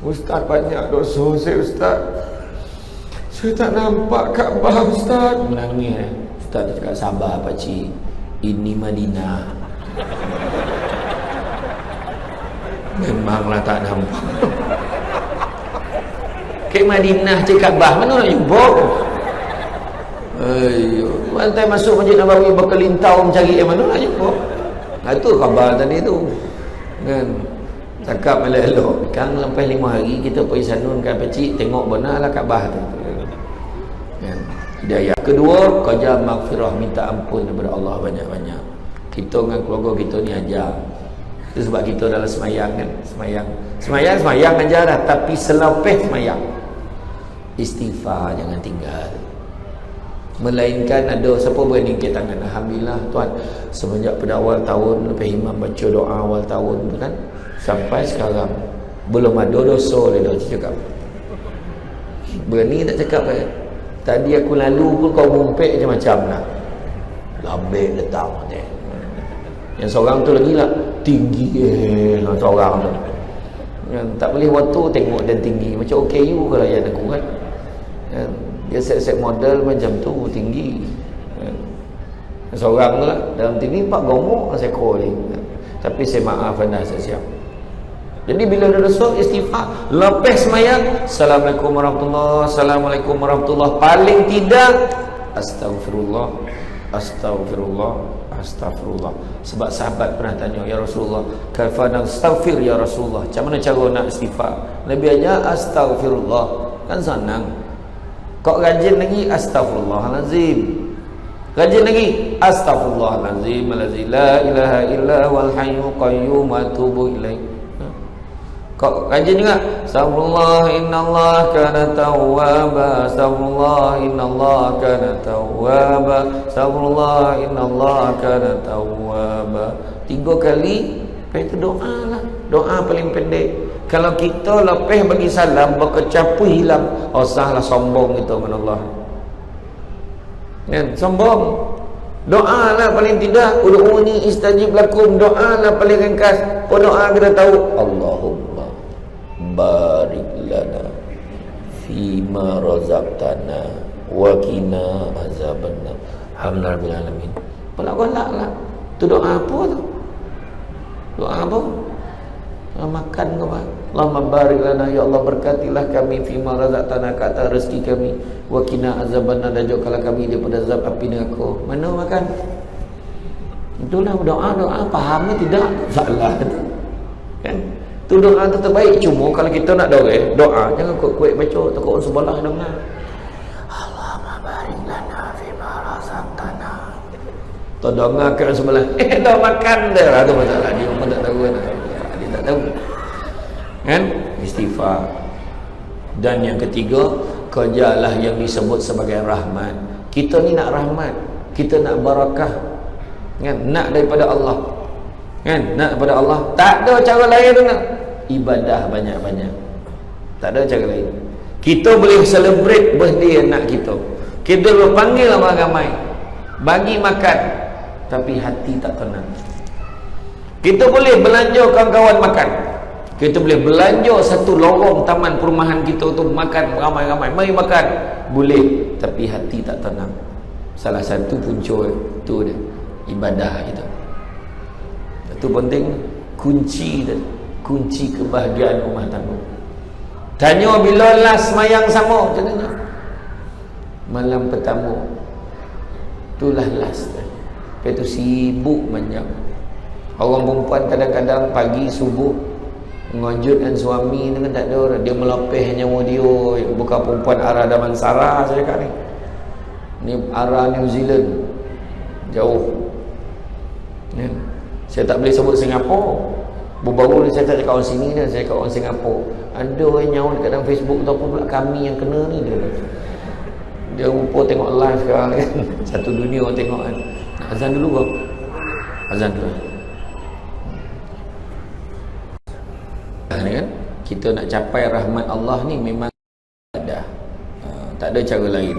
Ustaz banyak dosa saya Ustaz, saya tak nampak Kaabah Ustaz. Menangis Ustaz cakap, sabar pakcik, ini Madinah. Memanglah tak nampak. Ke Madinah cakap Kaabah mana nak jumpa? Mantai masuk Masjid Nabawi berkelintau mencari yang mana nak jumpa. Itu khabar tadi tu kan. Cakap elok-elok kan, lepas 5 hari kita pergi sanun kan pakcik, tengok benarlah Kaabah tu kan. Hidayah kedua, kerja maghfirah, minta ampun daripada Allah banyak-banyak. Kita dengan keluarga kita ni ajar. Itu sebab kita dalam semayang kan, semayang ajar dah, tapi selepas semayang istighfar jangan tinggal. Melainkan ada siapa berani angkat tangan, alhamdulillah Tuhan, semenjak pada awal tahun lepas imam baca doa awal tahun tu kan, sampai sekarang belum ada dosa dia dah cakap. Berani tak cakap tadi aku lalu pun kau mumpik macam lah, lambik letak mati. Yang seorang tu lagi lah tinggi seorang tu yang tak boleh waktu tengok dan tinggi macam OKU kalau yang aku kan. Dia set model macam tu tinggi. seorang tu lah dalam TV, Pak gomok saya call ni, tapi saya maaf anda, saya siap. Jadi bila ada dosa, istighfar. Lepas semayang, Assalamualaikum warahmatullahi, Assalamualaikum warahmatullahi. Paling tidak Astaghfirullah, Astaghfirullah, Astaghfirullah. Sebab sahabat pernah tanya, ya Rasulullah, kaifa nastaghfir ya Rasulullah, macam mana cara nak istighfar? Nabi ajar Astaghfirullah, kan senang. Kok rajin lagi Astaghfirullahalazim, rajin lagi Astaghfirullahalazim, la ilaha illa wal hayyul qayyum wa atubu ilaih. Kok rajin juga Astaghfirullah innallaha kana tawwaba, Astaghfirullah innallaha kana tawwaba, Astaghfirullah innallaha kana tawwaba. 3 kali. Lepas itu doa lah, doa paling pendek. Kalau kita lepas bagi salam berkecapu hilang, oh sahlah sombong itu dengan Allah kan, sombong. Doa lah paling tidak, ud'uni istajib lakum, doa lah paling ringkas. Apa doa kita tahu? Allahumma barik lana fima razaqtana wa qina azabannar. Alhamdulillah alamin. Pelak-pelak lah. Tu doa apa tu? Doa apa? Makan ke apa? Allahumma barik lana, ya Allah berkatilah kami fima razaqtana, kata rezeki kami, wa qina azabannar, dan jauhkanlah kami daripada azab api neraka. Mana makan? Itulah doa-doa, fahamnya tidak salah tu. Kan? Tu doa tu terbaik. Cuma kalau kita nak doa jangan kuat-kuat baca, takut orang sebelah dengar. Allahumma barik lana fima razaqtana. Tu doa ke sebelah. Dah makan dah lah, tu masalah dia pun tak tahu kan. Dia tak tahu. Kan? Istighfar. Dan yang ketiga, kerjalah yang disebut sebagai rahmat. Kita ni nak rahmat, kita nak barakah, kan? Nak daripada Allah, kan? Nak daripada Allah. Tak ada cara lain tu nak. Ibadah banyak-banyak. Tak ada cara lain. Kita boleh celebrate birthday anak kita, kita boleh panggil ramai-ramai, bagi makan, tapi hati tak tenang. Kita boleh belanja kawan-kawan makan, kita boleh belanja satu lorong taman perumahan kita untuk makan ramai-ramai, mari makan, boleh, tapi hati tak tenang. Salah satu punca tu dia, ibadah kita. Itu penting, kunci dia, kunci kebahagiaan rumah tangga. Tanya bila last semayang sama, macam mana? Malam pertama, itulah last. Lepas tu sibuk banyak. Orang perempuan kadang-kadang pagi subuh ngajutkan suami dengan tak ada orang, dia melapih nyawa dia. Bukan perempuan arah Damansara saya cakap ni, ni arah New Zealand, jauh ya. Saya tak boleh sebut Singapura. Baru-baru ni saya tak cakap orang sini dah, saya cakap orang Singapura. Ada orang nyawa dekat dalam Facebook tu, apa pula kami yang kena ni, dia rupa tengok live sekarang kan. Satu dunia orang tengok kan. Nak azan dulu ke? Azan dulu. Ni kan, kita nak capai rahmat Allah ni memang ada, tak ada cara lain.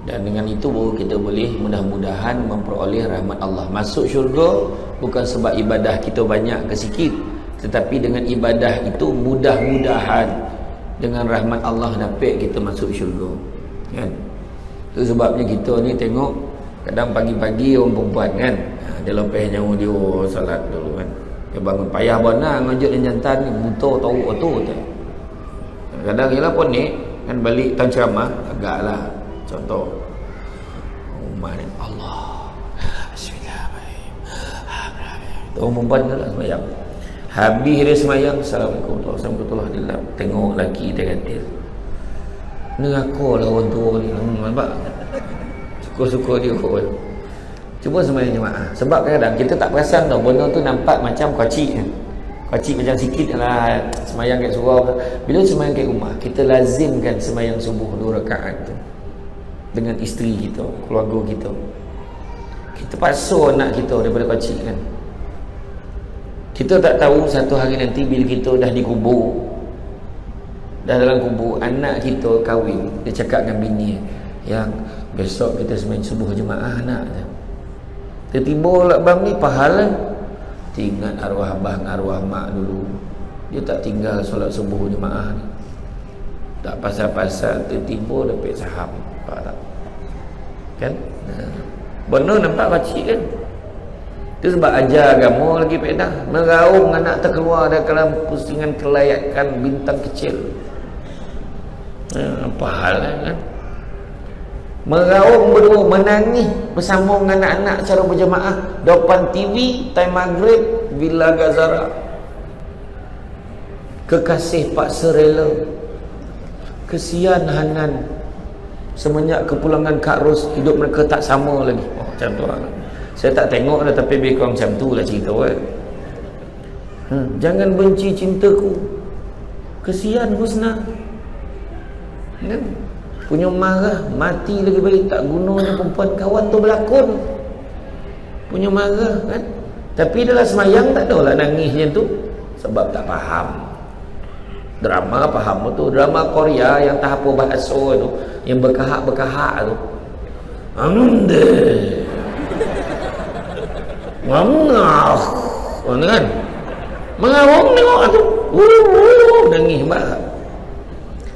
Dan dengan itu baru kita boleh mudah-mudahan memperoleh rahmat Allah. Masuk syurga bukan sebab ibadah kita banyak ke sikit, tetapi dengan ibadah itu mudah-mudahan dengan rahmat Allah dapat kita masuk syurga, kan? Itu sebabnya kita ni tengok kadang pagi-pagi orang perempuan kan, dia lepas nyawa dia salat dulu kan, dia bangun payah benar ngajak dengan jantan ni, buta tahu tu. Kadang ialah pun ni kan, balik tahun ceramah agaklah contoh rumah ni, Allah bismillahirrahmanirrahim, orang perempuan tu lah semayang, habis dia semayang, Assalamualaikum warahmatullahi wabarakatuh, tengok lelaki dia katil, neraka lah orang tua ni, nampak suka-suka dia kot. Cuba semayang jemaah. Sebab kadang-kadang kita tak perasan tau, benda tu nampak macam kocik kan, kocik macam sikit lah semayang kat surau. Bila semayang kat rumah, kita lazimkan semayang subuh 2 rakaat tu dengan isteri kita, keluarga kita. Kita paksa anak kita daripada kocik kan. Kita tak tahu satu hari nanti bila kita dah dikubur, dah dalam kubur, anak kita kahwin, dia cakap dengan bini, yang besok kita semayang subuh jemaah nak je. Tiba-tiba lah bang ni pahala, ingat arwah abang, arwah mak dulu, dia tak tinggal solat subuh jemaah ni. Tak pasal-pasal tiba-tiba dapat saham, tak? Kan? Benar nampak kecil kan. Itu sebab ajar agama lagi faedah. Meraung anak terkeluar dalam pusingan kelayakan bintang kecil. Apa hal kan? Meraung berdua, menangis bersama dengan anak-anak secara berjemaah depan TV time maghrib Villa Gazara. Kekasih Pak Serela, kesian Hanan, semenjak kepulangan Kak Ros, hidup mereka tak sama lagi. Oh, macam tu lah. Saya tak tengok dah, tapi lebih kurang macam tu lah cerita kan. Jangan benci cintaku, kesian Husna kan? Punya marah, mati lagi baik, tak gunanya perempuan kawan tu berlakon. Punya marah kan. Tapi dalam semayang tak ada lah nangis macam tu, sebab tak faham drama. Faham tu drama Korea yang tak apa bahasa tu, yang berkahak-berkahak tu. Amde Mamah kan, mengawang tengok tu, nangis marah.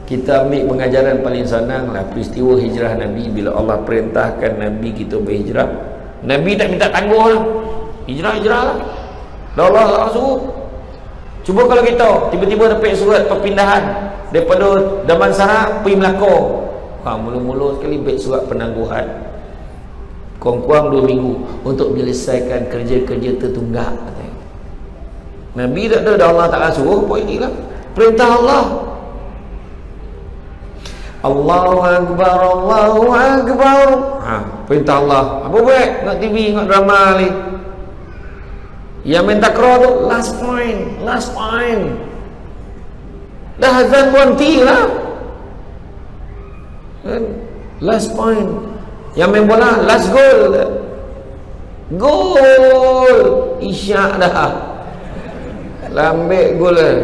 Kita ambil pengajaran paling senang lah peristiwa hijrah Nabi. Bila Allah perintahkan Nabi kita berhijrah, Nabi tak minta tangguh lah, hijrah lah. Allah suruh. Cuba kalau kita tiba-tiba dapat surat perpindahan daripada Damansara pergi Melaka, mula-mula sekali baik surat penangguhan, kurang-kurang 2 minggu untuk menyelesaikan kerja-kerja tertunggak. Nabi tak ada, Allah Ta'ala suruh apa ini lah, perintah Allah. Allahu Akbar, Allahu Akbar. Perintah Allah. Apa buat? Tengok TV, tengok drama ni. Yang main takraw tu last point. Dah azan berhenti lah. Last point. Yang main bola last goal. Gol. Isyak dah. Lambek gol lah.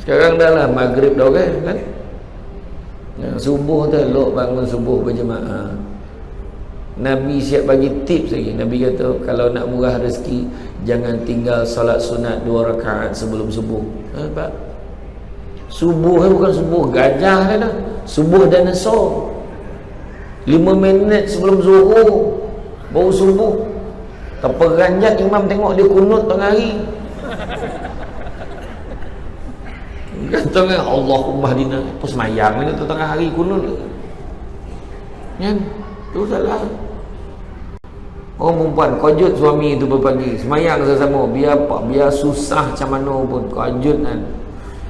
Sekarang dah lah maghrib dah kan? Subuh tu elok bangun subuh berjemaah. Nabi siap bagi tips lagi. Nabi kata kalau nak murah rezeki, jangan tinggal solat sunat 2 rakaat sebelum subuh. Nampak? Subuh bukan subuh gajah dah. Subuh dinosaur. 5 minit sebelum zuhur baru subuh. Terperanjat imam tengok dia kunut tengah hari. Katanya Allahumma dina, apa semayang ni tu tengah hari kunut kan? Tu salah. Perempuan kajut suami tu berpagi semayang sama-sama, biar apa, biar susah macam mana pun kajut kan.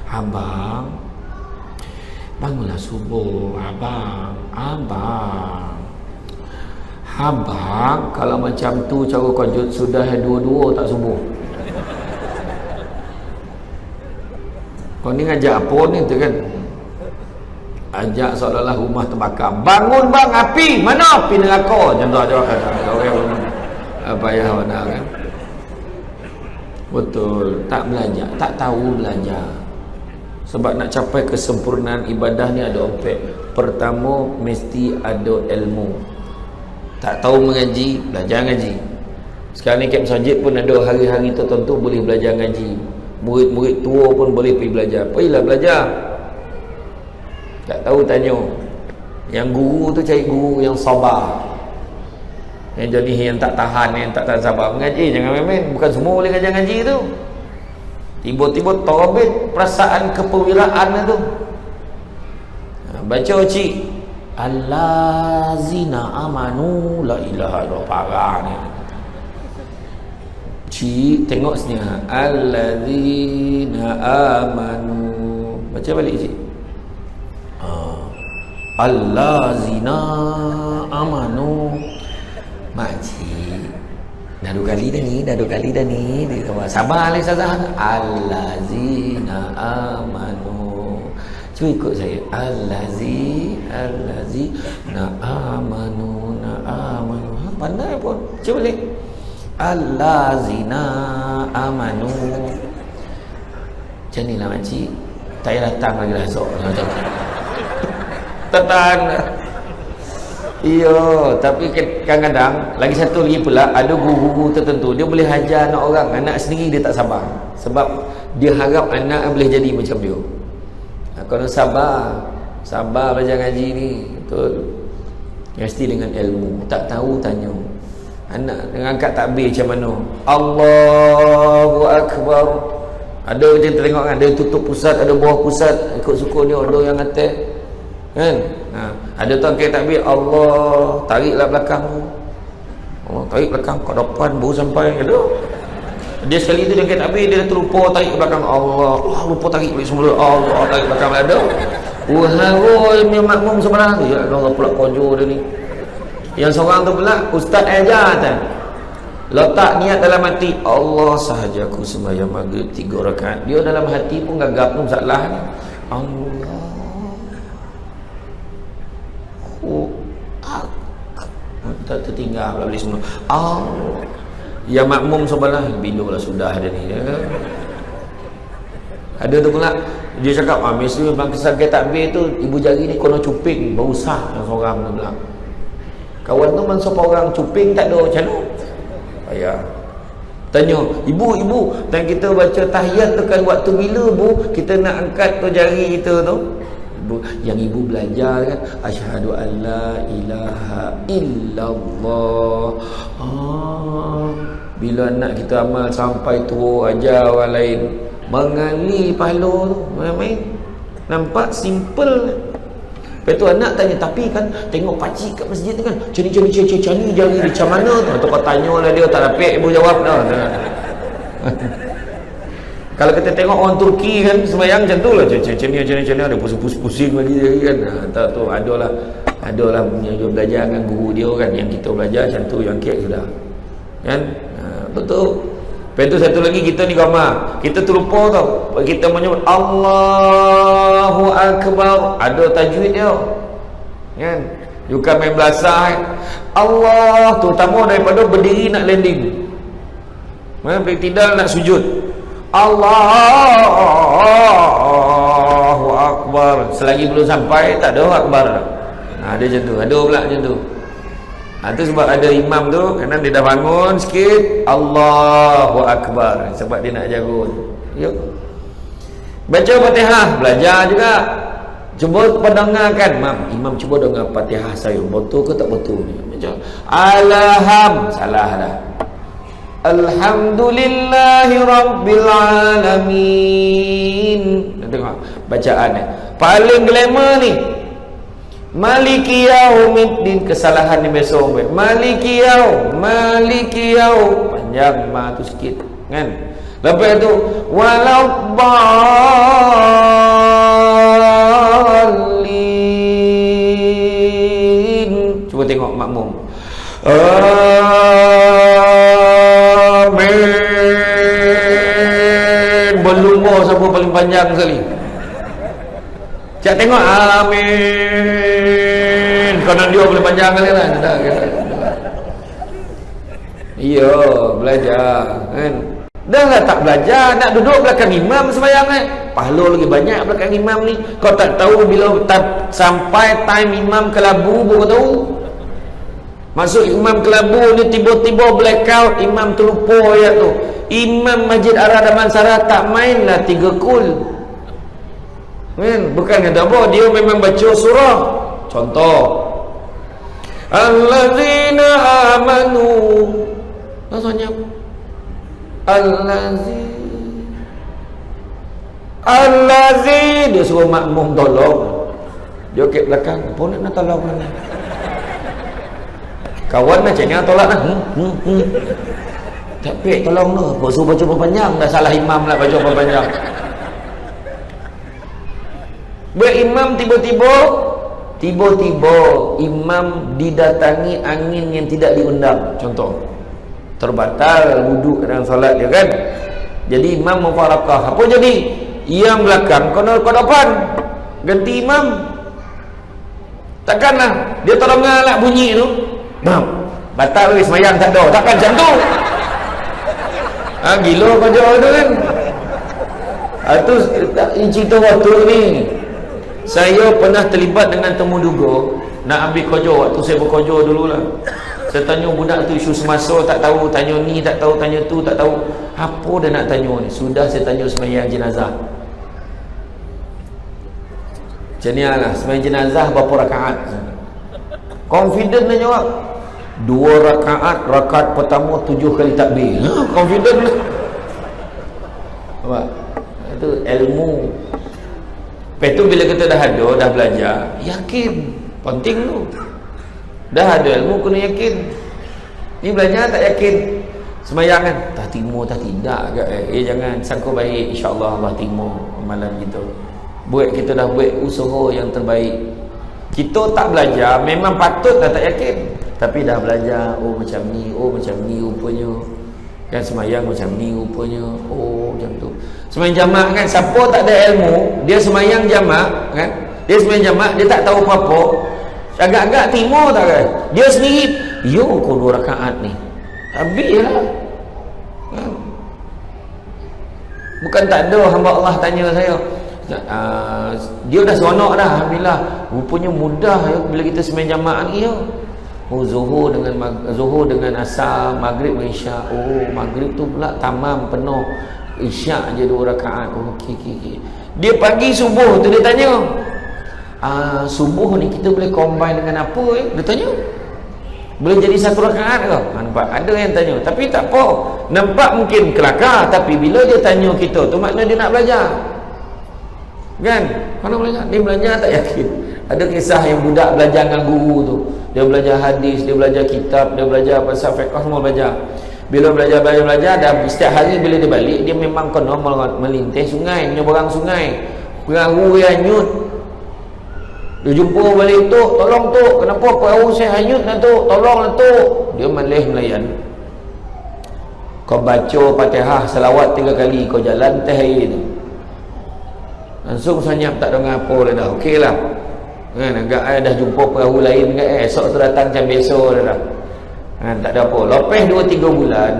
Abang bangunlah subuh. Abang kalau macam tu cara kajut sudah 2-2 tak subuh. Kau ni ngajak apa ni tu kan? Ajak seolah-olah rumah terbakar. Bangun bang, api. Mana api neraka? Macam tu aja. Apa ya mana kan? Betul. Tak belajar, tak tahu belajar. Sebab nak capai kesempurnaan ibadah ni ada empat. Pertama, mesti ada ilmu. Tak tahu mengaji, belajar ngaji. Sekarang ni kat masjid pun ada hari-hari tertentu boleh belajar ngaji. Murid-murid tua pun boleh pergi belajar. Pergilah belajar. Tak tahu tanya. Yang guru tu cari guru yang sabar. Yang jadi yang tak tahan, yang tak tahan sabar mengaji. Jangan main-main. Bukan semua boleh ngajar ngaji tu. Tiba-tiba terbit perasaan kepewiraan tu. Baca cik. Allazina amanu la ilaha illallah. Parah ni. Cik, tengok sini. Allazina amanu. Baca balik cik. Allazina amanu. Makcik, dah 2 kali dah ni. Sabar lah Ustazah. Allazina amanu. Cuba ikut saya. Allazina amanu. Pandai pun. Cuba balik. Allazina amanu. Macam ni lah makcik. Tak payah datang lagi lah esok. Tetang. Iya, tapi kadang-kadang lagi satu lagi pula, ada guru-guru tertentu dia boleh hajar anak orang, anak sendiri dia tak sabar. Sebab dia harap anak boleh jadi macam dia. Kalau sabar belajar ngaji ni, betul. Mesti dengan ilmu. Tak tahu tanya. Anak dengan angkat takbir macam mana? Allahu Akbar. Ada je tengok kan, ada tutup pusat, ada bawah pusat, ikut suku dia, ada yang atas kan. Ada tu angkat takbir Allah, tariklah belakang tu. Allah tarik belakang kat depan baru sampai. Ada dia sekali tu dia angkat takbir, dia terlupa tarik ke belakang Allah. Lupa tarik balik semula. Allah tarik belakang ada. Wahai makmum sebelah tu, ya Allah pula kojo dia ni. Yang seorang tu pula ustaz ajar kan. Letak niat dalam hati, Allah sahaja aku sembahyang maghrib 3 rakaat. Dia dalam hati pun gagap pun salah ni. Allah tak tertinggal pula balik semua. Yang makmum sebelah bila lah sudah ada ni ya. Ada tu pula dia cakap mesti memang kesal takbir tu ibu jari ni kena cuping baru sah yang seorang tu pula. Kawan tu man siapa orang cuping tak ada macam mana? Ayah tanya, ibu dan kita baca tahiyat tu kan waktu bila bu kita nak angkat tu jari kita tu? Yang ibu belajar kan asyhadu an la ilaha illallah. Bila anak kita amal sampai tu ajar orang lain mengali pahala tu main nampak simple. Lepas tu anak tanya, tapi kan tengok pakcik kat masjid tu kan cari jari dia macam mana tu. Atau kau tanyalah dia tak dapat ibu jawab dah. Kalau kita tengok orang Turki kan sembahyang macam tu lah, macam ada pusing lagi kan. Tak tu adalah punya dia belajar dengan guru dia kan, yang kita belajar macam tu yang kek sudah kan. Betul. Lepas tu satu lagi kita ni gambar, kita terlupa tau, kita menyebut Allahu Akbar, ada tajwid dia kan, bukan main belasah Allah, terutama daripada berdiri nak landing tidak nak sujud. Allahu Akbar, selagi belum sampai tak ada Akbar. Ada macam tu, ada pula macam tu. Itu sebab ada imam tu kadang dia dah bangun sikit Allahu Akbar sebab dia nak jarut. Yuk baca Fatihah, belajar juga. Cuba pendengarkan, imam cuba dengar Fatihah saya betul ke tak betul ni. Baca salah dah. Alhamdulillahi Rabbil Alamin. Tengok bacaan ni paling glamour ni. Maliki yaumiddin, kesalahan ni besok Maliki yau panjang ma tu sikit kan. Lepas tu waladdallin. Cuba tengok makmum. Amin. Berlumur siapa paling panjang sekali. Cak tengok amin. Kanan dia boleh panjang kali lah. Iya, belajar kan. Dah lah tak belajar, nak duduk belakang imam sembahyang kan. Pahala lagi banyak belakang imam ni. Kau tak tahu bila sampai time imam kelabu baru tahu. Masuk imam kelabu ni tiba-tiba blackout, imam terlupa ayat tu. Imam Masjid Ar-Damansara tak main lah 3 kul. Bukan kata apa, dia memang baca surah. Contoh allazina amanu, maksudnya allazi dia suruh makmum tolong, dia ke belakang pun nak tolong mana. Kawan macam ni tolak lah. Tapi tolong tu, kau suruh baca panjang, dah salah imam lah baca panjang. Berimam tiba-tiba imam didatangi angin yang tidak diundang. Contoh terbatal wuduk dan salat dia kan. Jadi imam mufarakah. Apa jadi? Yang belakang kena ke depan, ganti imam. Takkanlah dia terdengar lah bunyi tu, batal wis sembahyang tak ada. Takkan macam tu. Gila baca tu kan. Itu cerita waktu ni. Saya pernah terlibat dengan temu duga nak ambil kojo. Waktu saya berkojo dululah, saya tanya budak tu isu semasa, tak tahu, tanya ni tak tahu, tanya tu tak tahu. Apa dia nak tanya ni? Sudah saya tanya sembahyang jenazah. Macam ni lah, sembahyang jenazah berapa rakaat? Confident dia jawab. 2 rakaat, rakaat pertama 7 kali takbir. Confident lah. Nampak? Itu ilmu. Lepas tu bila kita dah ada, dah belajar, yakin. Penting tu. Dah ada ilmu, kena yakin. Ni belajar tak yakin. Semayang kan? Tak timur, tak tidak ke? Jangan. Sangka baik. InsyaAllah Allah timur amalan kita. Buat kita dah buat usaha yang terbaik. Kita tak belajar, memang patut dah tak yakin. Tapi dah belajar, oh macam ni rupanya. Kan semayang macam ni rupanya. Oh macam tu. Semayang jamak kan, siapa tak ada ilmu, dia semayang jamak kan? Dia semayang jamak, dia tak tahu apa-apa. Agak-agak timur tak kan? Dia sendiri, yo kau 2 rakaat ni. Habis lah. Kan? Bukan tak ada hamba Allah tanya saya. Dia dah seronok dah, alhamdulillah. Rupanya mudah ya bila kita semayang jamak ni ya. Oh zuhur dengan asar, maghrib dengan isyak. Oh maghrib tu pula tamam penuh, isyak je 2 rakaat. Oh okey. Dia pagi subuh tu dia tanya, subuh ni kita boleh combine dengan apa ya? Dia tanya, boleh jadi 1 rakaat ke? Nampak ada yang tanya, tapi tak apa, nampak mungkin kelakar, tapi bila dia tanya kita tu makna dia nak belajar kan? Mana belajar? Dia belajar tak yakin. Ada kisah yang budak belajar dengan guru tu, dia belajar hadis, dia belajar kitab, dia belajar pasal fiqh, semua belajar. Bila belajar dah setiap hari bila dia balik, dia memang kena melintas sungai, menyeberang sungai, perahu yang hanyut. Dia jumpa balik, tu tolong tu, kenapa perahu saya hanyut lah tu, tolonglah tu. Dia malih melayan. Kau baca Fatihah selawat 3 kali, kau jalan teh air tu. Langsung senyap, tak dengar apa dah. Okey lah kan, agak dah jumpa perahu lain kan, esok tu datang macam biasa dah kan, tak ada apa. Lepas 2-3 bulan,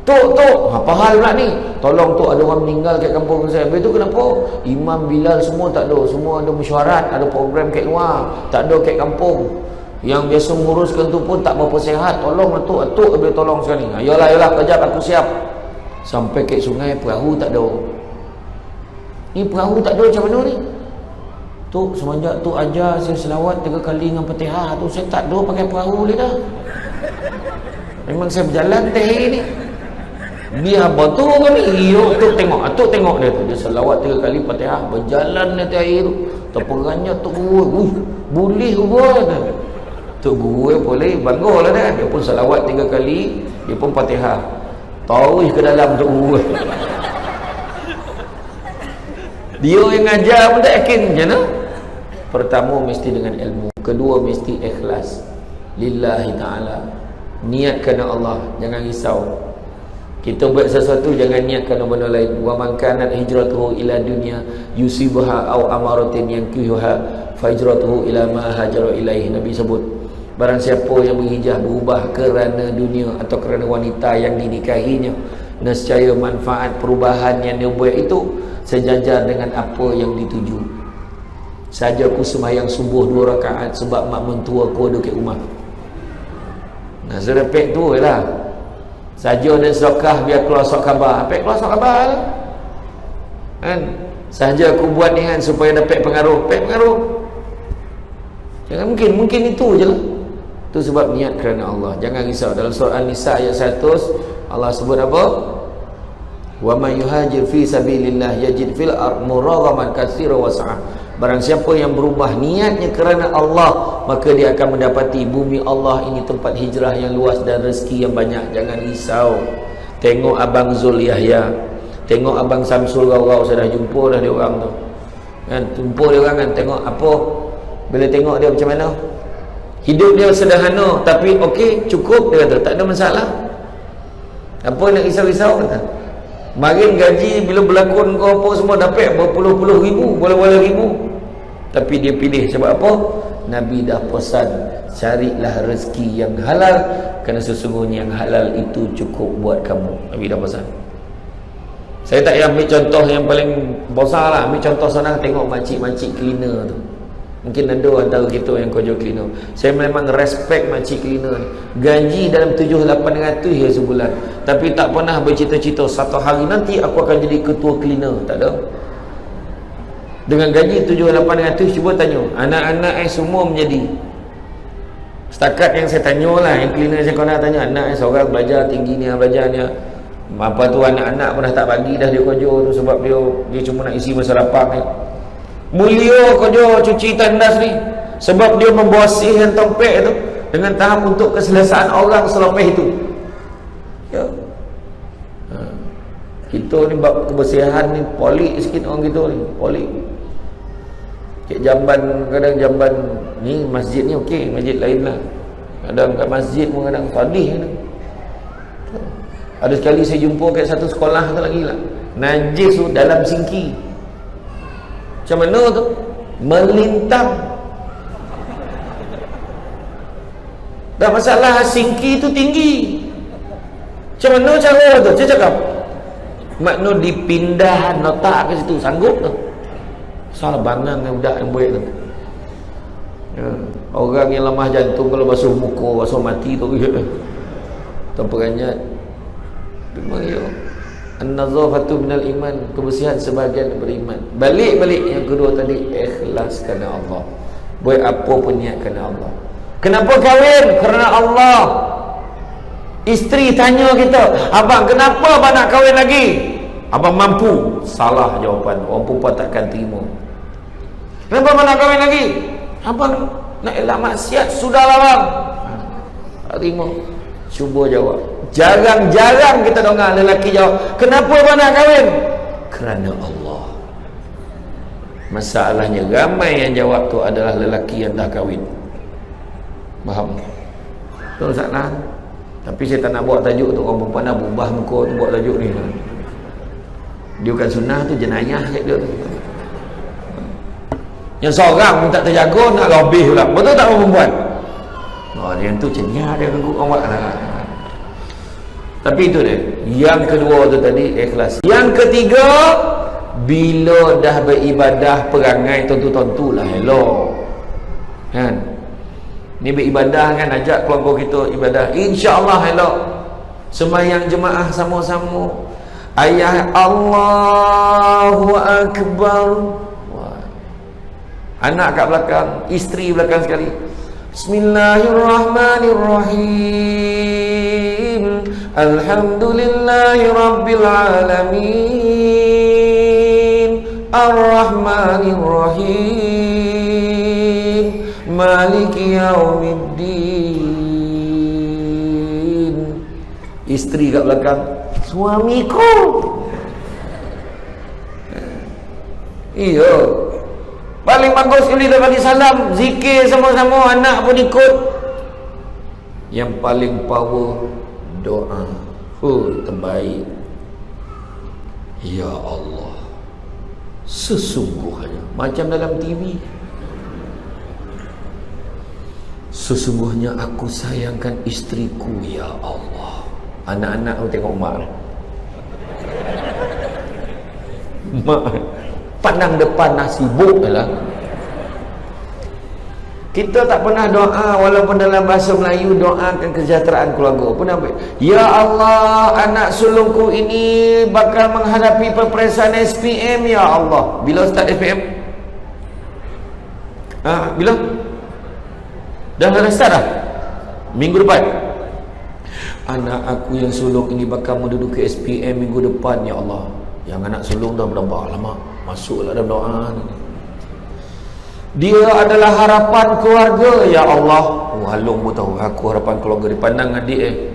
apa hal pula ni? Tolong tu, ada orang meninggal kat kampung saya. Habis tu kenapa? Imam Bilal semua tak ada, semua ada mesyuarat, ada program kat luar, tak ada kat kampung. Yang biasa menguruskan tu pun tak berapa sihat. Tolonglah tu, atuk boleh tolong sekali. Yalah kejap aku siap. Sampai kat sungai, perahu tak ada. Ni perahu tak ada macam mana ni? Tu semenjak tu ajar saya selawat 3 kali dengan Fatihah tu, saya tak ada pakai perahu ni dah. Memang saya berjalan teh ni. Biar betul ke ni? Atuk tengok dia tu. Dia selawat 3 kali Fatihah, berjalan di atas air tu. Terperannya tu guru. Boleh buat. Tu guru boleh bangga lah dah. Dia pun selawat 3 kali, dia pun Fatihah. Tahu ke dalam tu guru. Dia yang ngajar pun tak yakin macam mana? Pertama mesti dengan ilmu, kedua mesti ikhlas lillahi ta'ala, niat kerana Allah. Jangan risau, kita buat sesuatu jangan niat kerana benda lain. Wa man kanat hijratuhu ila dunya yusibuha aw amaratin yankihuha fa hijratuhu ila ma hajara ilaihi. Nabi sebut, barang siapa yang berhijrah berubah kerana dunia atau kerana wanita yang dinikahinya, nescaya manfaat perubahan yang dia buat itu sejajar dengan apa yang dituju. Saja aku sembahyang subuh 2 rakaat sebab mak mentua aku ada kat rumah. Nah, serepek tu lah. Saja dan sedekah biar keluar surat khabar. Apa keluar surat khabar lah. Kan? Saja aku buat ni kan supaya dapat pengaruh. Jangan mungkin itu je lah. Itu sebab niat kerana Allah. Jangan risau. Dalam surah An-Nisa ayat 100 Allah sebut apa? Wa man yuhajir fi sabilillah yajid fil ardh muraghaman katsira wa sa'ah. Barang siapa yang berubah niatnya kerana Allah, maka dia akan mendapati bumi Allah ini tempat hijrah yang luas dan rezeki yang banyak. Jangan risau. Tengok abang Zul Yahya, tengok abang Samsul Gawau, saya dah jumpa dah dia orang tu kan, jumpa dia orang kan, tengok apa, bila tengok dia macam mana hidup dia sederhana tapi okey, cukup, dia kata tak ada masalah. Apa nak risau-risau kata. Marin gaji bila berlakon kau apa semua dapat berpuluh-puluh ribu, bola-bola ribu. Tapi dia pilih sebab apa? Nabi dah pesan, carilah rezeki yang halal kerana sesungguhnya yang halal itu cukup buat kamu. Nabi dah pesan. Saya tak payah ambil contoh yang paling besar lah. Ambil contoh senang, tengok makcik-makcik cleaner tu. Mungkin ada antara kita yang kerja cleaner. Saya memang respect makcik cleaner ni. Gaji dalam 7-800 ya sebulan, tapi tak pernah bercita-cita satu hari nanti aku akan jadi ketua cleaner. Tak ada. Dengan gaji 7-800, cuba tanya anak-anak semua menjadi Setakat yang saya tanya lah, yang cleaner saya nak tanya, anak seorang belajar tinggi ni, belajar ni, apa tu anak-anak pun dah tak bagi dah dia kerja tu, sebab dia cuma nak isi masa lapang ni. Mulia kerja cuci tandas ni, sebab dia membersihkan tempat tu dengan tahap untuk keselesaan orang selepas itu. Ya. Kita ni bab kebersihan ni polik sikit orang kita ni, polik. Cik jamban, kadang jamban ni masjid ni okey, masjid lain lah. Kadang kat masjid pun kadang tadih ni. Ada sekali saya jumpa kat satu sekolah tu lagi lah, najis tu dalam singki. Macam mana tu? Melintang. Dah masalah singki tu tinggi. Macam mana cara tu? Saya cakap makna dipindah notak ke situ, sanggup tu. Salah bangang yang budak yang buat tu. Ya. Orang yang lemah jantung kalau basuh muka, basuh mati tu temperanya. Memang ya. An-nazafatu minal iman, kebersihan sebahagian beriman. Balik yang kedua tadi, ikhlas kerana Allah. Buat apa pun niat kerana Allah. Kenapa kahwin? Kerana Allah. Isteri tanya kita, abang kenapa abang nak kahwin lagi? Abang mampu. Salah jawapan, orang perempuan takkan terima. Kenapa abang nak kahwin lagi? Abang nak elak maksiat. Sudahlah bang. Tak terima. Cuba jawab. Jarang-jarang kita dengar lelaki jawab, kenapa abang nak kahwin? Kerana Allah. Masalahnya ramai yang jawab tu adalah lelaki yang dah kahwin. Faham? Betul tak nak? Tapi saya tak nak buat tajuk tu. Orang perempuan dah berubah muka tu buat tajuk ni. Dia bukan sunnah tu, jenayah kat dia tu. Yang seorang pun tak terjaga nak lebih pula. Betul tak orang perempuan? Oh, yang tu jenayah dia ganggu awak lah. Tapi itu dia. Yang kedua tu tadi ikhlas. Yang ketiga, bila dah beribadah perangai tontu-tontu lah elok. Kan? Ni beribadah kan, ajak keluarga kita ibadah, insya-Allah elok. Sembahyang jemaah sama-sama. Ayah Allahu Akbar. Wah. Anak kat belakang, isteri belakang sekali. Bismillahirrahmanirrahim. Alhamdulillahi rabbil alamin. Ar-Rahmanirrahim. Maliki yaumiddin. Isteri kat belakang, suamiku. Iya. Paling bagus sekali dah bagi salam, zikir sama-sama, anak pun ikut. Yang paling power doa. Terbaik. Ya Allah, sesungguhnya, macam dalam TV, sesungguhnya aku sayangkan istriku, ya Allah. Anak-anak aku tengok mak lah. Mak pandang depan dah sibuk lah. Kita tak pernah doa, walaupun dalam bahasa Melayu, doakan kesejahteraan keluarga. Pernah ya Allah, anak sulungku ini bakal menghadapi peperiksaan SPM, ya Allah. Bila start SPM? Bila? Dah start dah? Minggu depan. Anak aku yang sulung ini bakal menduduki SPM minggu depan, ya Allah. Yang anak sulung dah berapa lama masuklah dalam doa ni. Dia adalah harapan keluarga, ya Allah. Halung pun tahu aku harapan keluarga, dipandang adik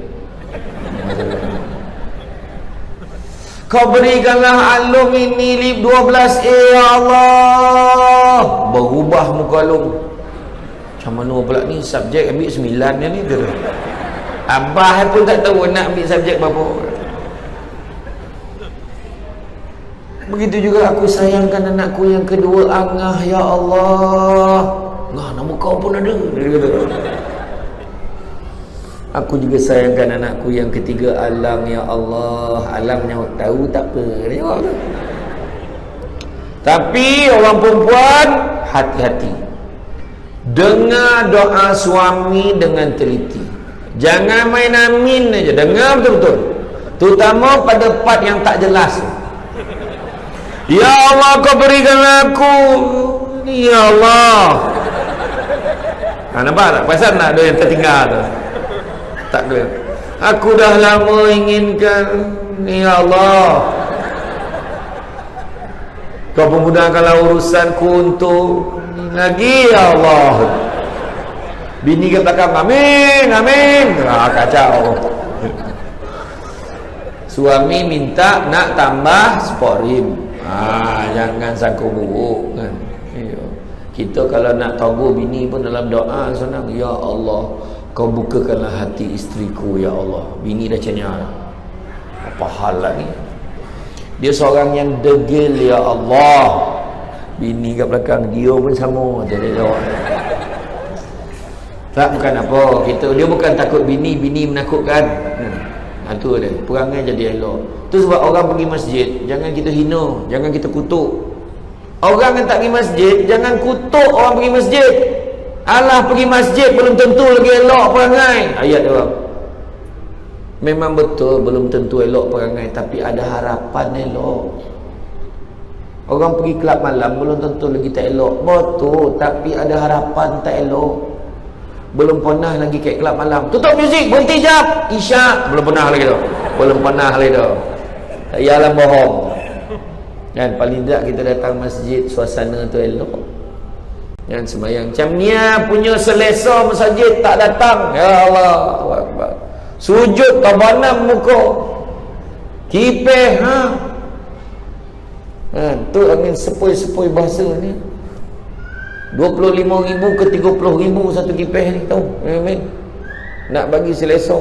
Kau berikanlah Alung ini lip 12A, ya Allah. Berubah muka Alung. Macam mana pula ni, subjek ambil 9 ni tu. Abah pun tak tahu nak ambil subjek berapa. Begitu juga aku sayangkan anakku yang kedua, Angah, ya Allah. Nah, nama kau pun ada. Aku juga sayangkan anakku yang ketiga, Alam, ya Allah. Alamnya tahu tak apa. Tapi orang perempuan, hati-hati. Dengar doa suami dengan teliti. Jangan main amin aja, dengar betul-betul. Terutama pada part yang tak jelas. Ya Allah, kau berikan aku. Ya Allah. Nampak tak? Perasan tak ada yang tertinggal tu? Tak ada. Aku dah lama inginkan, ya Allah, kau memudahkanlah urusanku untuk lagi, ya Allah. Bini kat belakang, amin, amin. Kacau. Suami minta nak tambah sport rim. Jangan sangka buruk kan. Kita kalau nak taubat bini pun dalam doa senang, ya Allah, kau bukakanlah hati isteriku, ya Allah. Bini dah cenya, apa hal lah ni? Dia seorang yang degil, ya Allah. Bini kat belakang, dia pun sama jadi doa. Tak, bukan apa. Dia bukan takut bini menakutkan. Itu dia, perangai jadi elok. Tu sebab orang pergi masjid, jangan kita hina, jangan kita kutuk. Orang yang tak pergi masjid, jangan kutuk orang pergi masjid. Alah, pergi masjid belum tentu lagi elok perangai. Ayat dia. Memang betul belum tentu elok perangai, tapi ada harapan elok. Orang pergi kelab malam belum tentu lagi tak elok. Betul, tapi ada harapan tak elok. Belum pernah lagi kat kelab malam, tutup muzik, berhenti jap, isyak, belum pernah lagi tu. Belum pernah lagi tu. Tak yalah bohong. Dan paling tidak kita datang masjid, suasana tu elok. Dan sembahyang macam ni punya selesa masjid tak datang, ya Allah, Akbar. Sujud tabanam muka. Kipeh tu angin sepoi-sepoi bahasa ni. 25,000 ke 30,000 satu kipeh ni, tahu? Nak bagi selesa.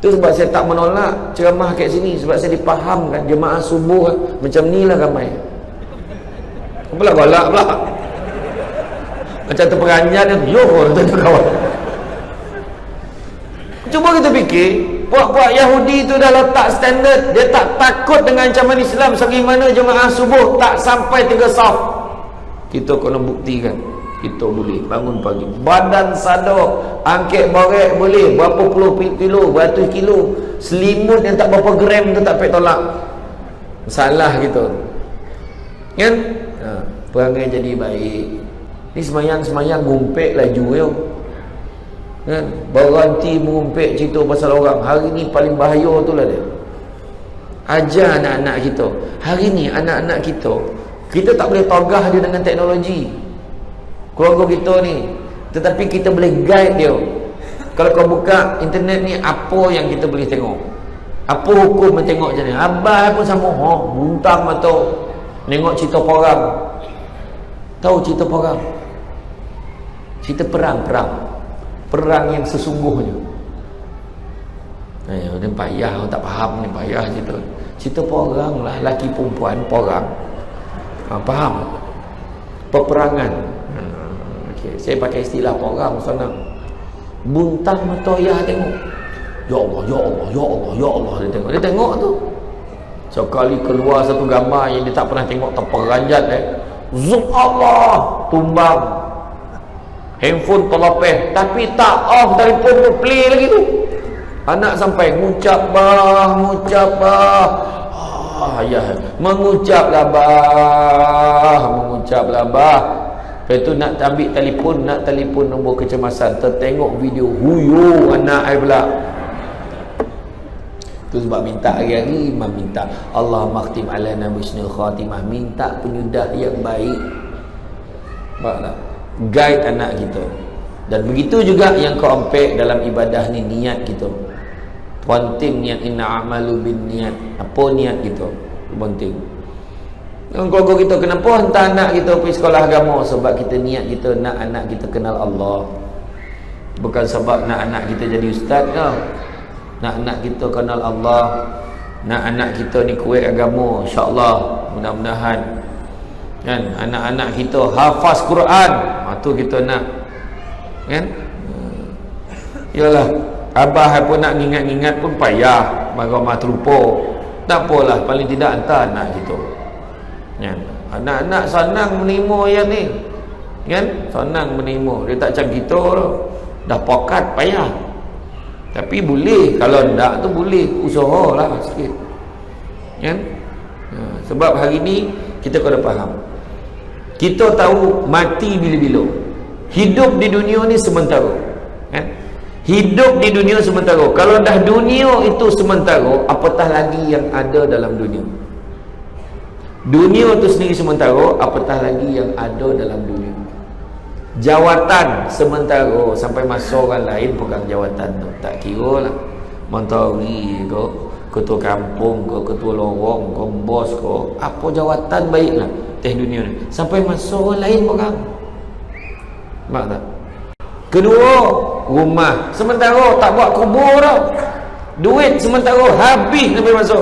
Tu sebab saya tak menolak ceramah kat sini, sebab saya dipahamkan jemaah subuh macam ni lah ramai. Apalah galak pula. Macam terperanjat dia, yo tanya kawan. Cuba kita fikir, puak-puak Yahudi tu dah letak standard, dia tak takut dengan ancaman Islam. Sebagaimana jemaah subuh tak sampai 3 saf. Kita kena buktikan kita boleh bangun pagi, badan sadar, angkat borek boleh, berapa puluh kilo, beratus kilo, selimut yang tak berapa gram tu tak payah tolak. Salah kita kan? Perangai jadi baik. Ni semayang gumpek laju yo kan? Berhenti mengumpet cerita pasal orang. Hari ni paling bahaya tu lah dia. Ajar anak-anak kita. Hari ni anak-anak kita tak boleh togah dia dengan teknologi. Keluarga kita ni, tetapi kita boleh guide dia. Kalau kau buka internet ni, apa yang kita boleh tengok? Apa hukum tengok macam ni? Abah pun sama, buntang mata nengok cerita perang. Tahu cerita perang? Cerita perang yang sesungguhnya. Dia payah, tak faham ni, payah cerita perang lah, laki perempuan perang. Faham? Peperangan. Okay. Saya pakai istilah perang senang. Buntang mata ayah tengok. Ya Allah, ya Allah, ya Allah, ya Allah, dia tengok tu. Sekali keluar satu gambar yang dia tak pernah tengok, terperanjat zoom Allah, tumbang. Handphone terlepeh, tapi tak off, telefon tu play lagi tu. Anak sampai mengucap bah. Ya, mengucaplah bah. Lepas tu nak ambil telefon nombor kecemasan, tertengok video huyu anak ai pula. Tu sebab minta hari-hari, minta Allah makhtim alana bisnil khatimah, minta penyudah yang baik. Baiklah, guide anak kita. Dan begitu juga yang kau ampek dalam ibadah ni, niat kita. Penting niat, inna amalu bin niat. Apa niat kita? Penting. Dan keluarga kita, kenapa hantar anak kita pergi sekolah agama? Sebab kita niat kita nak anak kita kenal Allah. Bukan sebab nak anak kita jadi ustaz ke. Nak anak kita kenal Allah. Nak anak kita ni kuat agama, insya-Allah, mudah-mudahan. Kan? Anak-anak kita hafaz Quran. Tu kita nak. Kan? Yalah, abah pun nak ingat-ingat pun payah, marah terlupa. Tak apalah, paling tidak hantar anak kita. Kan? Anak-anak senang menerima yang ni. Kan? Senang menerima. Dia tak macam kita lah. Dah pokat payah. Tapi boleh, kalau tak tu boleh usahalah sikit. Kan? Sebab hari ni kita kena faham. Kita tahu mati bila-bila. Hidup di dunia ni sementara, kan? Hidup di dunia sementara. Kalau dah dunia itu sementara, apatah lagi yang ada dalam dunia. Dunia itu sendiri sementara, apatah lagi yang ada dalam dunia. Jawatan sementara, sampai masa orang lain pegang jawatan tu. Tak kira lah menteri ke, ketua kampung ke, ketua lorong ke, bos ke, apa jawatan baiklah teh dunia ni, sampai masa orang lain pegang. Nampak tak? Kedua, rumah sementara, tak buat kubur tau. Duit sementara, habis sampai masa.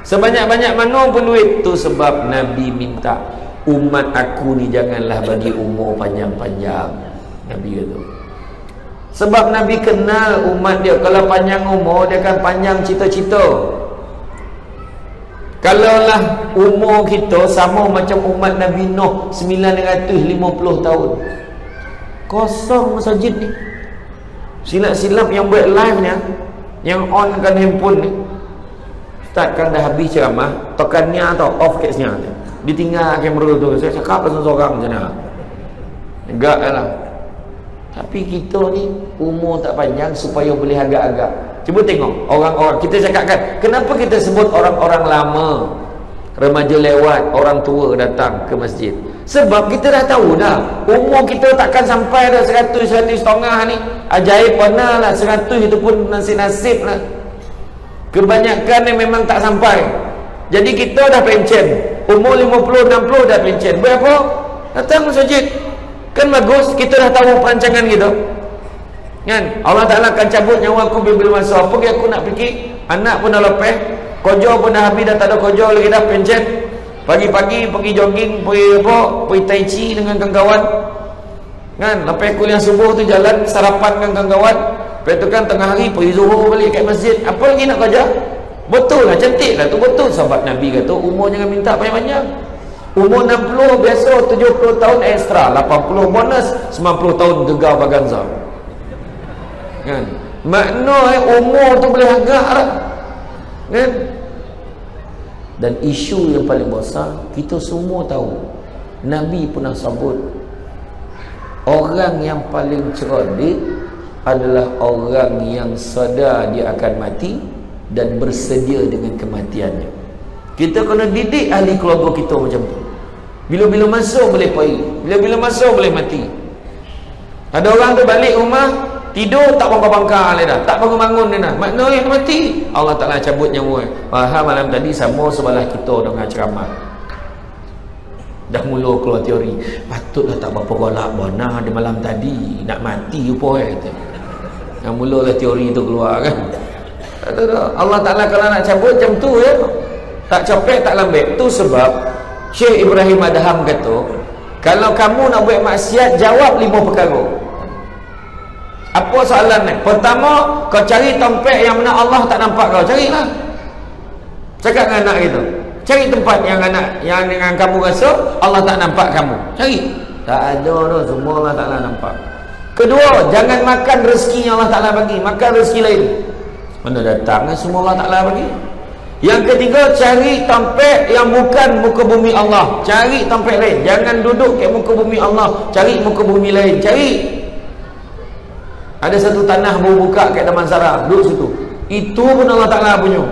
Sebanyak-banyak mana pun duit. Tu sebab Nabi minta, umat aku ni janganlah bagi umur panjang-panjang. Nabi kata. Sebab Nabi kenal umat dia, kalau panjang umur, dia akan panjang cita-cita. Kalaulah umur kita sama macam umat Nabi Nuh 950 tahun, kosong masjid ni. Silap-silap yang buat live ni, yang on kan handphone ni, start kan dah habis ceramah, tekan ni atau off case-nya, ditinggal kamera tu. Saya cakap pasal seorang macam mana, enggak lah. Tapi kita ni umur tak panjang supaya boleh agak-agak. Cuba tengok orang-orang, kita cakapkan, kenapa kita sebut orang-orang lama, remaja lewat, orang tua datang ke masjid? Sebab kita dah tahu dah, umur kita takkan sampai dah 100 setengah ni. Ajaib mana lah 100, itu pun nasib-nasib lah. Kebanyakan yang memang tak sampai. Jadi kita dah pencen, umur 50-60 dah pencen. Berapa? Datang masjid. Kan bagus, kita dah tahu perancangan kita, kan? Allah Ta'ala akan cabut nyawa aku bila masa. Apa yang aku nak fikir? Anak pun dah lepas, kerja pun dah habis, dah tak ada kerja lagi, dah pencen. Pagi-pagi pergi jogging, pergi apa, pergi tai chi dengan kawan-kawan, kan? Lepas kuliah subuh tu jalan sarapan dengan kawan-kawan. Lepas tu kan tengah hari pergi zuhur balik kat masjid. Apa lagi nak kerja? Betul lah, cantik lah tu, betul. Sahabat Nabi kata umur jangan minta panjang-panjang. Umur 60 biasa, 70 tahun ekstra, 80 bonus, 90 tahun gegar baganza, kan? Makna umur tu boleh agak lah, kan? Dan isu yang paling besar, kita semua tahu, Nabi pernah sebut, orang yang paling cerdik adalah orang yang sedar dia akan mati dan bersedia dengan kematiannya. Kita kena didik ahli keluarga kita macam tu. Bila-bila masuk boleh pergi, bila-bila masuk boleh mati. Ada orang tu balik rumah, tidur tak bangka-bangka dia dah, tak bangun-bangun dia dah, maknanya mati. Allah Ta'ala cabut nyawa. Faham malam tadi sama sebelah kita dengan ceramah, dah mula keluar teori, patutlah tak berapa golak bona di malam tadi, nak mati apa kata. Yang mulalah teori tu keluar, kan? Allah Ta'ala kalau nak cabut macam tu ya, tak capek tak lambat. Tu sebab Syekh Ibrahim Adham kata, kalau kamu nak buat maksiat, jawab 5 perkara. Apa soalan ni? Pertama, kau cari tempat yang mana Allah tak nampak kau, carilah. Cakap dengan anak kita, cari tempat yang anak yang dengan kamu rasa Allah tak nampak kamu, cari. Tak ada tu, semua Allah Ta'ala nampak. Kedua, jangan makan rezeki yang Allah Ta'ala bagi, makan rezeki lain. Mana datang semua Allah Ta'ala bagi. Yang ketiga, cari tempat yang bukan muka bumi Allah, cari tempat lain. Jangan duduk kat muka bumi Allah, cari muka bumi lain. Cari, ada satu tanah baru buka kat Damansara, duduk situ. Itu pun Allah Ta'ala punya.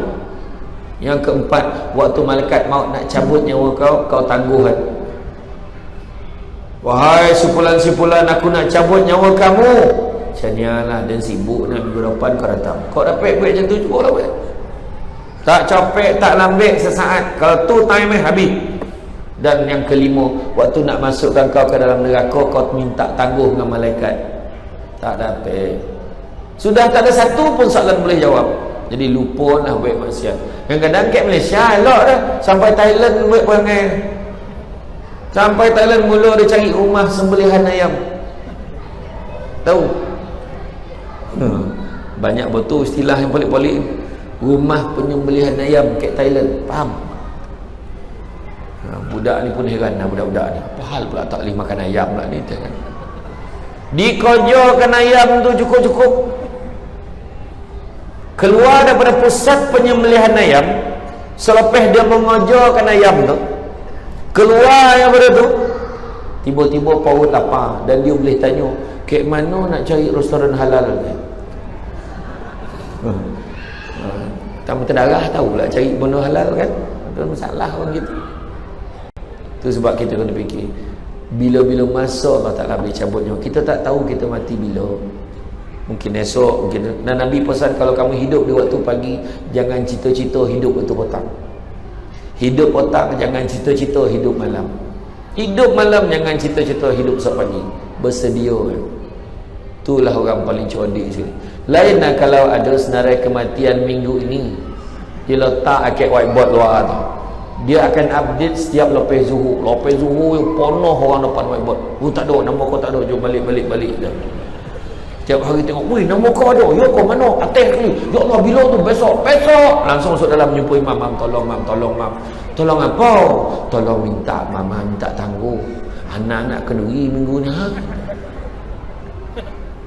Yang keempat, waktu malaikat maut nak cabut nyawa kau, kau tangguhan. Wahai sipulan-sipulan, aku nak cabut nyawa kamu. Macam dan sibuk nak minggu depan kau datang. Kau dapat buat macam tu, cuba lah buat. Tak capek, tak lambat sesaat. Kalau tu time habis. Dan yang kelima, waktu nak masukkan kau ke dalam neraka, kau minta tangguh dengan malaikat. Tak dapat. Sudah tak ada satu pun soalan boleh jawab. Jadi lupa lah buat maksiat. Kadang-kadang kat Malaysia elok dah, sampai Thailand buat perangai. Sampai Thailand mula dia cari rumah sembelihan ayam. Tahu? Banyak betul istilah yang pelik-pelik. Rumah penyembelihan ayam kat Thailand, faham? Budak ni pun heran lah, budak-budak ni, apa hal pula tak boleh makan ayam pula ni, kan? Dikojokan ayam tu cukup-cukup, keluar daripada pusat penyembelihan ayam. Selepas dia mengojokan ayam tu, keluar daripada tu, Tiba-tiba perut lapar dan dia boleh tanya, "Kek mana nak cari restoran halal ni?" Tamu terdarah tahulah cari benda halal kan. Ada masalah orang gitu. Itu sebab kita kena fikir, bila-bila masa Allah Ta'ala boleh cabut nyawa. Kita tak tahu kita mati bila. Mungkin esok, mungkin. Dan Nabi pesan, kalau kamu hidup di waktu pagi, jangan cita-cita hidup waktu petang. Hidup petang, jangan cita-cita hidup malam. Hidup malam, jangan cita-cita hidup esok pagi. Bersedia. Itulah orang paling cerdik sekali. Lainlah kalau ada senarai kematian minggu ini, dia letak akid whiteboard luar tu, dia akan update setiap lepas zuhur. Lepas zuhur penuh orang depan whiteboard. Tak ada, nama kau tak ada, jom balik dah. Setiap hari tengok, weh, nama kau ada, ya kau mana, atas ni, ya Allah, bila tu, besok langsung masuk dalam jumpa imam. Tolong apa? Tolong minta mama minta tangguh anak-anak kenduri minggu ni.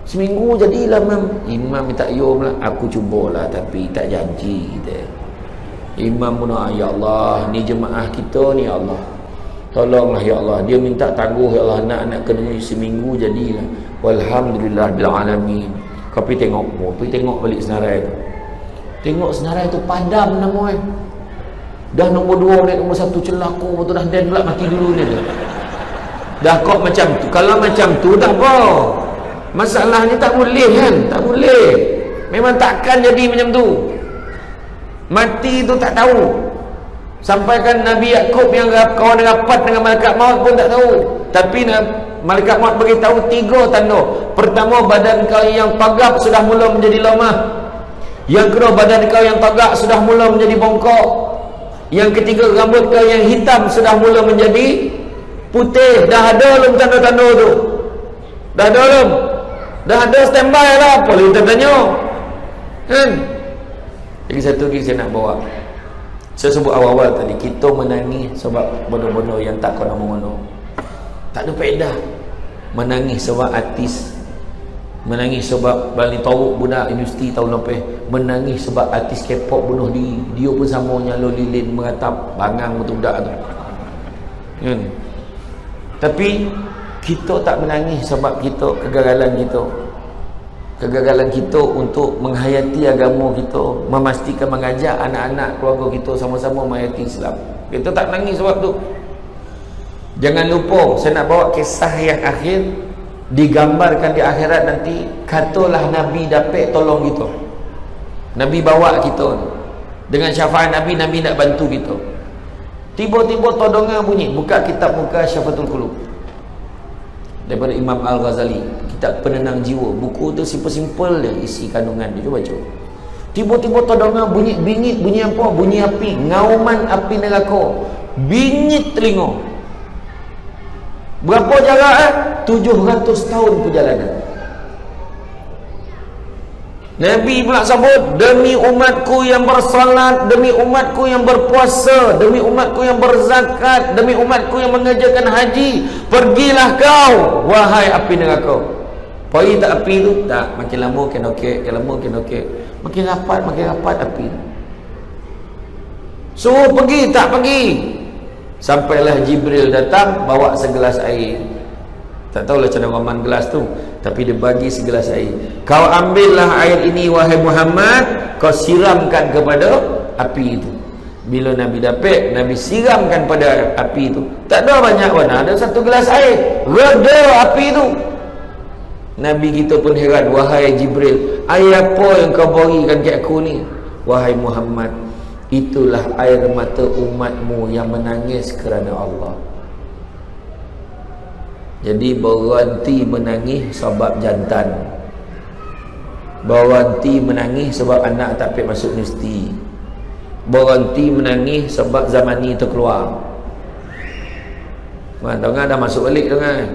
Seminggu jadilah imam minta yom lah. Aku cubalah tapi tak janji kita. Imam pun, ya Allah, ni jemaah kita ni, ya Allah, tolonglah ya Allah, dia minta tangguh ya Allah, anak-anak kenduri seminggu jadilah. Walhamdulillah bil alamin. Kau pergi tengok balik senarai tu. Tengok senarai tu padam nama dia. Dah nombor 2 naik nombor 1 celaka betul dah, dan pula mati dulu ni tu. Dah kau macam tu. Kalau macam tu dah apa? Masalahnya tak boleh kan? Tak boleh. Memang takkan jadi macam tu. Mati tu tak tahu. Sampaikan Nabi Yakub yang kawan rapat dengan malaikat maut pun tak tahu. Tapi malaikat maut bagi tahu 3 tanda. Pertama, badan kau yang tagak sudah mula menjadi lemah. Yang kedua, badan kau yang tagak sudah mula menjadi bongkok. Yang ketiga, rambut kau yang hitam sudah mula menjadi putih. Dah ada belum tanda-tanda tu? Dah ada belum? Dah ada, standby lah. Apa lagi kita tanya kan? Jadi satu lagi saya nak bawa. Saya sebut awal-awal tadi, kita menangis sebab benda-benda yang tak kena mengono. Tak ada faedah. Menangis sebab artis, menangis sebab balik tahu budak industri tahun lepas, menangis sebab artis K-pop bunuh diri. Dia pun sama nyalo lilin meratap bangang betul budak tu kan? Tapi kita tak menangis sebab kita kegagalan kita untuk menghayati agama kita, memastikan mengajak anak-anak keluarga kita sama-sama menghayati Islam. Kita tak menangis sebab tu. Jangan lupa, saya nak bawa kisah yang akhir, digambarkan di akhirat nanti. Katalah Nabi dapat tolong kita, Nabi bawa kita dengan syafaat Nabi nak bantu kita. Tiba-tiba todongan bunyi, buka kitab muka Syafatul Qulub daripada Imam Al-Ghazali, kitab penenang jiwa. Buku tu simple-simple dia isi kandungan dia, cuba baca. Tiba-tiba todongan bunyi, bingit. Bunyi apa? Bunyi api, ngauman api neraka. Bingit telinga. Berapa jarak 700 tahun perjalanan. Nabi pula sebut, demi umatku yang bersalat, demi umatku yang berpuasa, demi umatku yang berzakat, demi umatku yang mengerjakan haji, pergilah kau wahai api neraka. Pergi tak api tu? Tak, makin lama makin okey, makin rapat api tu. Suruh pergi, tak pergi. Sampailah Jibril datang bawa segelas air. Tak tahulah macam mana raman gelas tu, tapi dia bagi segelas air. Kau ambillah air ini wahai Muhammad, kau siramkan kepada api itu. Bila Nabi dapat, Nabi siramkan pada api itu. Tak ada banyak warna, ada satu gelas air, reda api itu. Nabi kita pun heran, wahai Jibril, air apa yang kau berikan ke aku ni? Wahai Muhammad, itulah air mata umatmu yang menangis kerana Allah. Jadi berhenti menangis sebab jantan, berhenti menangis sebab anak tak pergi masuk universiti, berhenti menangis sebab zaman ni terkeluar. Tuan-tuan dah masuk balik tuan.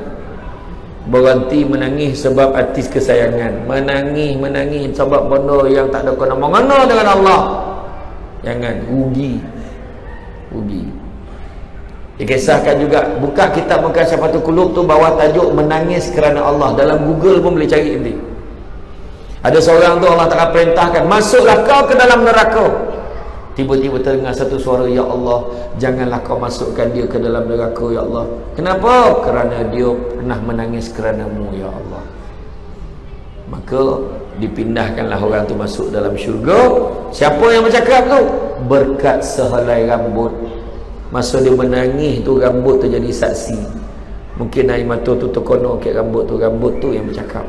Berhenti menangis sebab artis kesayangan, menangis sebab benda yang tak ada kena mengena dengan Allah. Jangan, rugi. Dikisahkan juga, buka kitab muka Syafatul Qulub tu, bawah tajuk menangis kerana Allah. Dalam Google pun boleh cari nanti. Ada seorang tu Allah Ta'ala perintahkan, masuklah kau ke dalam neraka. Tiba-tiba terdengar satu suara, ya Allah, janganlah kau masukkan dia ke dalam neraka, ya Allah. Kenapa? Kerana dia pernah menangis kerana-Mu, ya Allah. Maka dipindahkanlah orang tu masuk dalam syurga. Siapa yang bercakap tu? Berkat sehelai rambut. Masa dia menangis tu, rambut tu jadi saksi. Mungkin air mata tu terkonok ke rambut tu yang bercakap.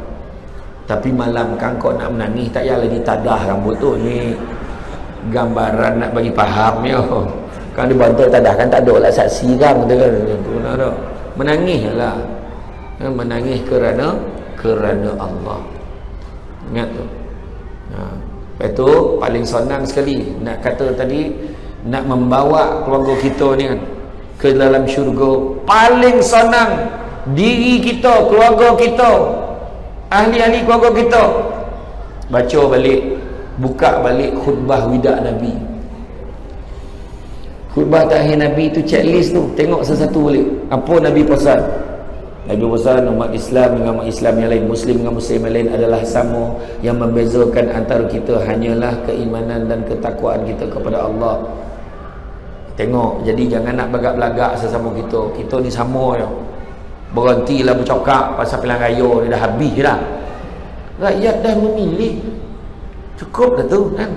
Tapi malam kan kau nak menangis, tak payahlah ditadah rambut tu. Ni gambaran nak bagi faham ya. Kan dia bantu tadah kan tak ada lah saksi kan, kata kan. Menangis lah. Menangis kerana Allah. Ingat tu. Lepas tu paling senang sekali nak kata tadi, nak membawa keluarga kita ni kan ke dalam syurga. Paling senang diri kita, keluarga kita, ahli-ahli keluarga kita baca balik, buka balik khutbah wida Nabi, khutbah terakhir Nabi tu, checklist tu, tengok satu-satu balik. Apa Nabi pesan? Nabi pesan umat Islam dengan umat Islam yang lain, Muslim dengan Muslim yang lain adalah sama. Yang membezakan antara kita hanyalah keimanan dan ketakwaan kita kepada Allah. Tengok, jadi jangan nak belagak-belagak sesama kita. Kita ni sama je. Berhentilah bercakap pasal pilihan raya ni, dah habis dah. Rakyat dah memilih. Cukup dah tu kan.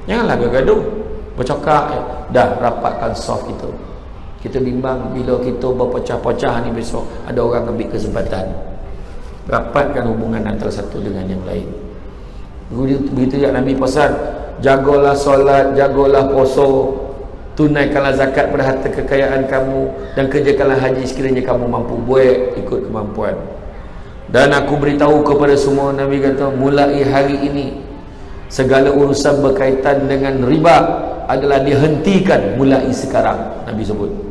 Janganlah gaduh. Bercakap dah, rapatkan soft kita. Kita bimbang bila kita berpecah-pecah ni besok ada orang ambil kesempatan. Rapatkan hubungan antara satu dengan yang lain. Begitu yang Nabi pesan, jagalah solat, jagalah puasa, tunaikanlah zakat pada harta kekayaan kamu, dan kerjakanlah haji sekiranya kamu mampu, buat ikut kemampuan. Dan aku beritahu kepada semua, Nabi kata, mulai hari ini segala urusan berkaitan dengan riba adalah dihentikan mulai sekarang. Nabi sebut.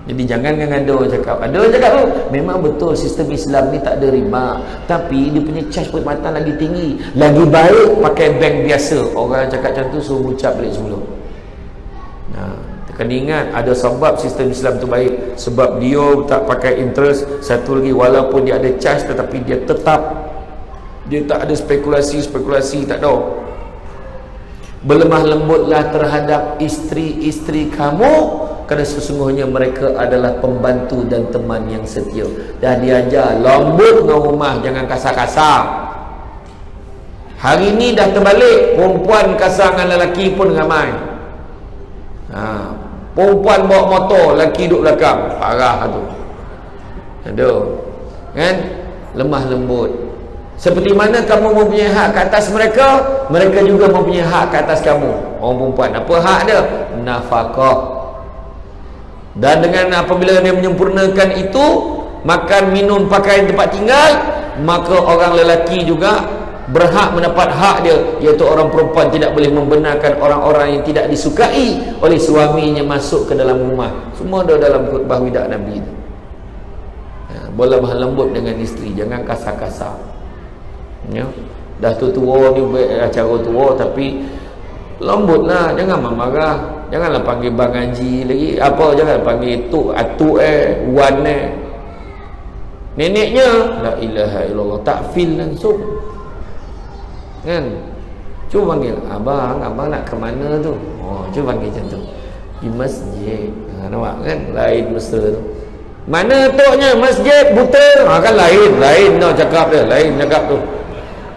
Jadi jangan ada orang cakap, ada orang cakap tu memang betul sistem Islam ni tak ada riba, tapi dia punya charge perkhidmatan lagi tinggi, lagi baik pakai bank biasa. Orang cakap macam tu suruh ucap balik sebelum. Kena ingat ada sebab sistem Islam tu baik, sebab dia tak pakai interest. Satu lagi, walaupun dia ada charge tetapi dia tetap, dia tak ada spekulasi, tak ada. Berlemah lembutlah terhadap isteri-isteri kamu, kerana sesungguhnya mereka adalah pembantu dan teman yang setia. Dah diajar lembut dengan rumah, jangan kasar-kasar. Hari ni dah terbalik, perempuan kasar dengan lelaki pun ramai. Perempuan bawa motor, lelaki duduk belakang, parah tu. Ada kan? Lemah lembut. Seperti mana kamu mempunyai hak ke atas mereka, mereka juga mempunyai hak ke atas kamu. Orang perempuan, apa hak dia? Nafkah. Dan dengan apabila dia menyempurnakan itu, makan, minum, pakaian, tempat tinggal, maka orang lelaki juga berhak mendapat hak dia, iaitu orang perempuan tidak boleh membenarkan orang-orang yang tidak disukai oleh suaminya masuk ke dalam rumah. Semua ada dalam khutbah wida Nabi itu. Berlemah lembut dengan isteri, jangan kasar-kasar. Ya, dah tua ni buat acara tua, tapi lembutlah, jangan marah. Janganlah panggil bang Haji lagi, apa, jangan panggil tok, atuk wan neneknya, la ilaha illallah, tak feel langsung kan. Cuba panggil abang nak ke mana tu, cuba panggil macam tu, di masjid. Nampak kan, lain mesra tu. Mana toknya? Masjid buta, kan lain tau cakap dia, lain cakap tu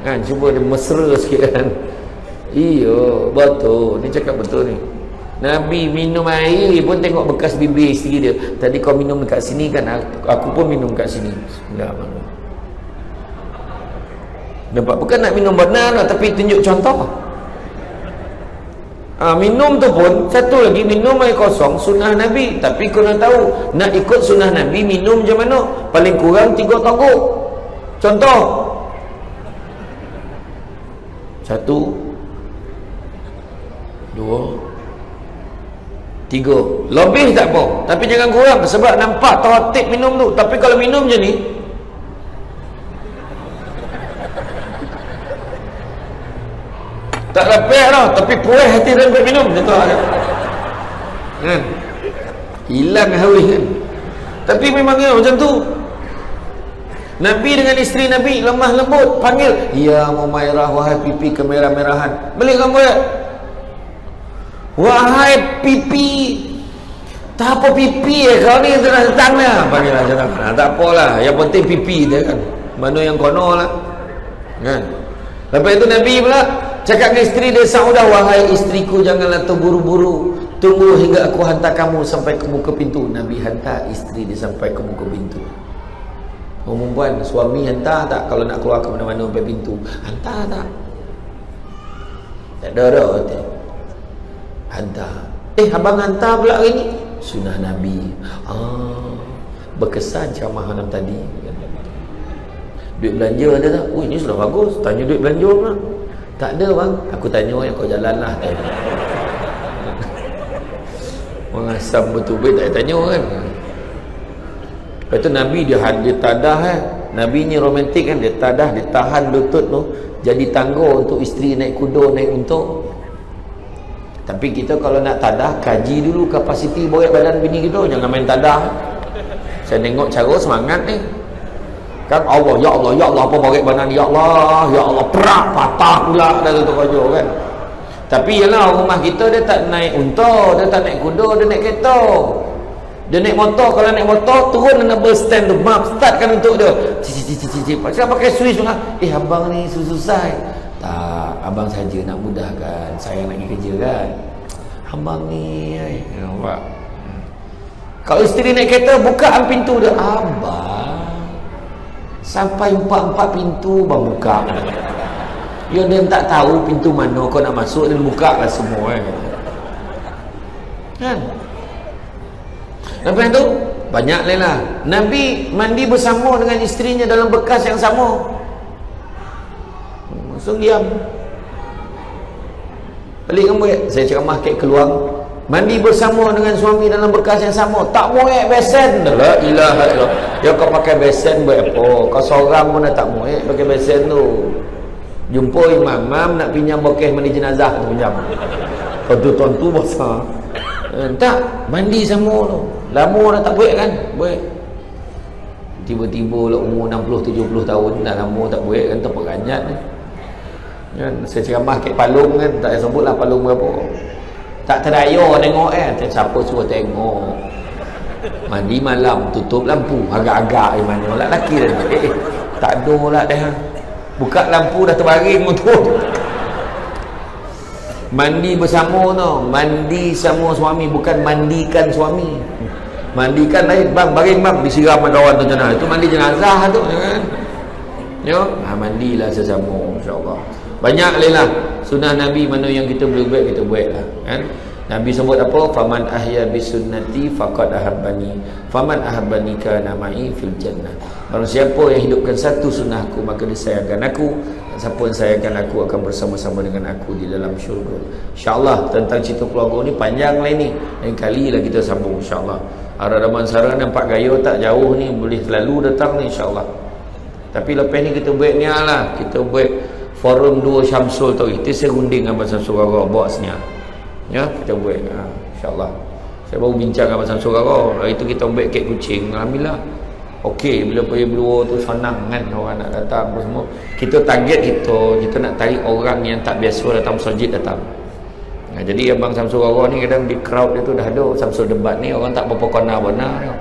kan. Cuba dia mesra sikit kan. Iya betul, ni cakap betul ni. Nabi minum air pun tengok bekas bibir isteri dia. Tadi kau minum dekat sini kan, aku pun minum kat sini. Bismillahirrahmanirrahim. Nampak? Bukan nak minum benar lah, tapi tunjuk contoh. Minum tu pun satu lagi, minum air kosong sunnah Nabi. Tapi kau nak tahu, nak ikut sunnah Nabi, minum macam mana? Paling kurang 3 togok. Contoh, 1, 2, 3. Lebih tak apa, tapi jangan kurang, sebab nampak terotip minum tu. Tapi kalau minum je ni, tak lepek lah, tapi puas hati dan minum macam tu kan? Hilang haus kan? Tapi memang macam tu. Nabi dengan isteri Nabi lemah lembut, panggil, ya Mumairah, wahai pipi kemerah-merahan, balik kamu ya. Wahai pipi, tak apa pipi kau ni terus datang lah. Panggil lah datang. Tak apalah, yang penting pipi dia kan. Mana yang kono lah. Kan? Lepas itu Nabi pula cakap dengan isteri dia, Saudah, wahai isteriku, janganlah terburu-buru, tunggu hingga aku hantar kamu sampai ke muka pintu. Nabi hantar isteri dia sampai ke muka pintu. Perempuan, suami hantar tak kalau nak keluar ke mana-mana sampai pintu? Hantar tak? Tak ada dah. Hantar. Abang hantar pula hari ni? Sunnah Nabi. Berkesan ceramah malam tadi. Duit belanja ada tak? Ini sudah bagus. Tanya duit belanja pula. Tak ada bang. Aku tanya yang kau jalan lah. Orang asam betul-betul tak tanya kan. Lepas tu Nabi dia tadah Nabi ni romantik kan. Dia tadah, dia tahan lutut tu jadi tangga untuk isteri naik kuda, naik unta. Tapi kita kalau nak tadah, kaji dulu kapasiti borak badan bini kita. Jangan main tadah. Saya tengok cara semangat ni kan, Allah, ya Allah, ya Allah, apa borak badan, ya Allah, perak, patah pula dah tu kerja kan. Tapi ialah rumah kita dia tak naik unta, dia tak naik kuda, dia naik kereta. Dia naik motor, kalau naik motor turun dan bus stand tu, startkan untuk dia. Pasal pakai switch pula. Abang ni susah. Tak, abang saja nak mudahkan. Saya nak pergi kerja kan. Abang ni, nampak. Kalau isteri naik kereta, bukaan pintu dia. Abang, sampai 4 pintu bang buka. Dia tak tahu pintu mana kau nak masuk, dia buka lah semua kan. Lepas tu banyak lah. Nabi mandi bersama dengan isterinya dalam bekas yang sama. Langsung diam. Balik kan buat. Saya ceramah kat keluar. Mandi bersama dengan suami dalam bekas yang sama. Tak muat besen. La ilaha illallah. Ya kau pakai besen buat apa? Kau seorang pun dah tak muat pakai besen tu. Jumpa imam nak pinjam bokeh mandi jenazah tu pinjam. Tuan tu basah. Tak, mandi sama tu. Lama dah tak buat kan? Buat. Tiba-tiba lah umur 60-70 tahun dah lama tak buat kan, terperanjat kan. Saya ceramah kat Palung kan, tak payah sebut lah Palung berapa. Tak terdaya tengok siapa suruh tengok. Mandi malam, tutup lampu, agak-agak mana lah lelaki dah. Tak ada lah dah. Buka lampu dah terbaring tu. Mandi bersama tu, mandi sama suami, bukan mandikan suami. Mandikan lain, bang baring bang disiram kawan tu jenazah. Itu mandi jenazah tu kan. Ya, mandilah sesama insya-Allah. Banyak lah sunnah Nabi mana yang kita boleh buat, kita buatlah kan. Nabi sebut apa? Faman ahya bi sunnati faqad ahabbani. Faman ahabbani kana ma'i fil jannah. Barang siapa yang hidupkan satu sunnahku, maka dia sayangkan aku. Siapa yang sayangkan aku akan bersama-sama dengan aku di dalam syurga. InsyaAllah tentang cerita keluarga ni panjang lah ni. Lain kali lah kita sambung insyaAllah. Arah Damansara nampak gaya tak jauh ni, boleh selalu datang ni insyaAllah. Tapi lepas ni kita buat ni lah. Kita buat forum 2 Syamsul tu. Itu saya runding Abang Samsul Rara bawa sini. Ya, kita buat insyaAllah. Saya baru bincang dengan Samsul Rara. Hari tu kita buat kek kucing. Alhamdulillah okey, bila pergi berdua tu senang kan, orang nak datang apa semua. Kita target kita nak tarik orang yang tak biasa datang masjid datang. Jadi Abang Samsul Rara ni kadang di crowd dia tu dah ada Samsul debat ni, orang tak berapa kona-bona ni.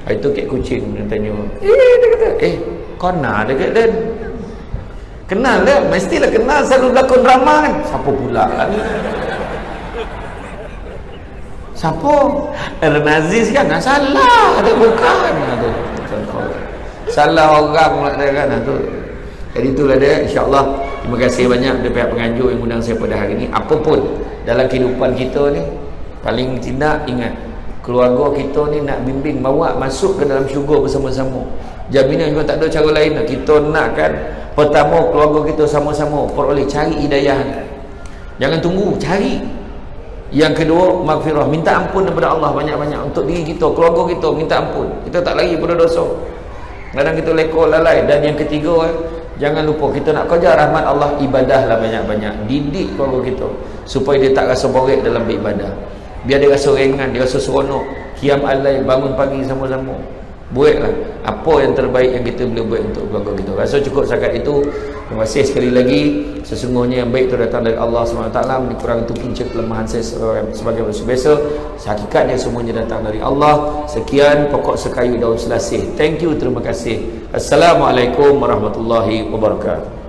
Hari tu kek kucing dia tanya, dia kata, kona dekat dan kenal dah, mestilah kenal, selalu berlakon drama kan. Siapa pula kan? Siapa? Aaron Aziz kan? Salah, ada bukan. Salah orang pula dia kan. Jadi itulah dia, insyaAllah. Terima kasih banyak dari pihak penganjur yang undang saya pada hari ini. Apapun dalam kehidupan kita ni, paling tidak ingat, keluarga kita ni nak bimbing, bawa masuk ke dalam syurga bersama-sama. Jaminan juga tak ada cara lain. Kita nakkan pertama keluarga kita sama-sama peroleh, cari hidayah. Jangan tunggu, cari. Yang kedua, maghfirah, minta ampun daripada Allah banyak-banyak untuk diri kita, keluarga kita, minta ampun. Kita tak lari pada dosa. Kadang kita lekor lalai. Dan yang ketiga, jangan lupa kita nak kerja rahmat Allah, ibadahlah banyak-banyak. Didik keluarga kita supaya dia tak rasa borak dalam beribadah. Biar dia rasa ringan, dia rasa seronok. Qiyam al-lail, bangun pagi sama-sama. Buatlah apa yang terbaik yang kita boleh buat untuk keluarga kita. Rasa cukup setakat itu. Terima kasih sekali lagi. Sesungguhnya yang baik itu datang dari Allah SWT. Kurang itu punca kelemahan saya sebagai manusia biasa. Hakikatnya semuanya datang dari Allah. Sekian pokok sekayu daun selasih. Thank you, terima kasih. Assalamualaikum warahmatullahi wabarakatuh.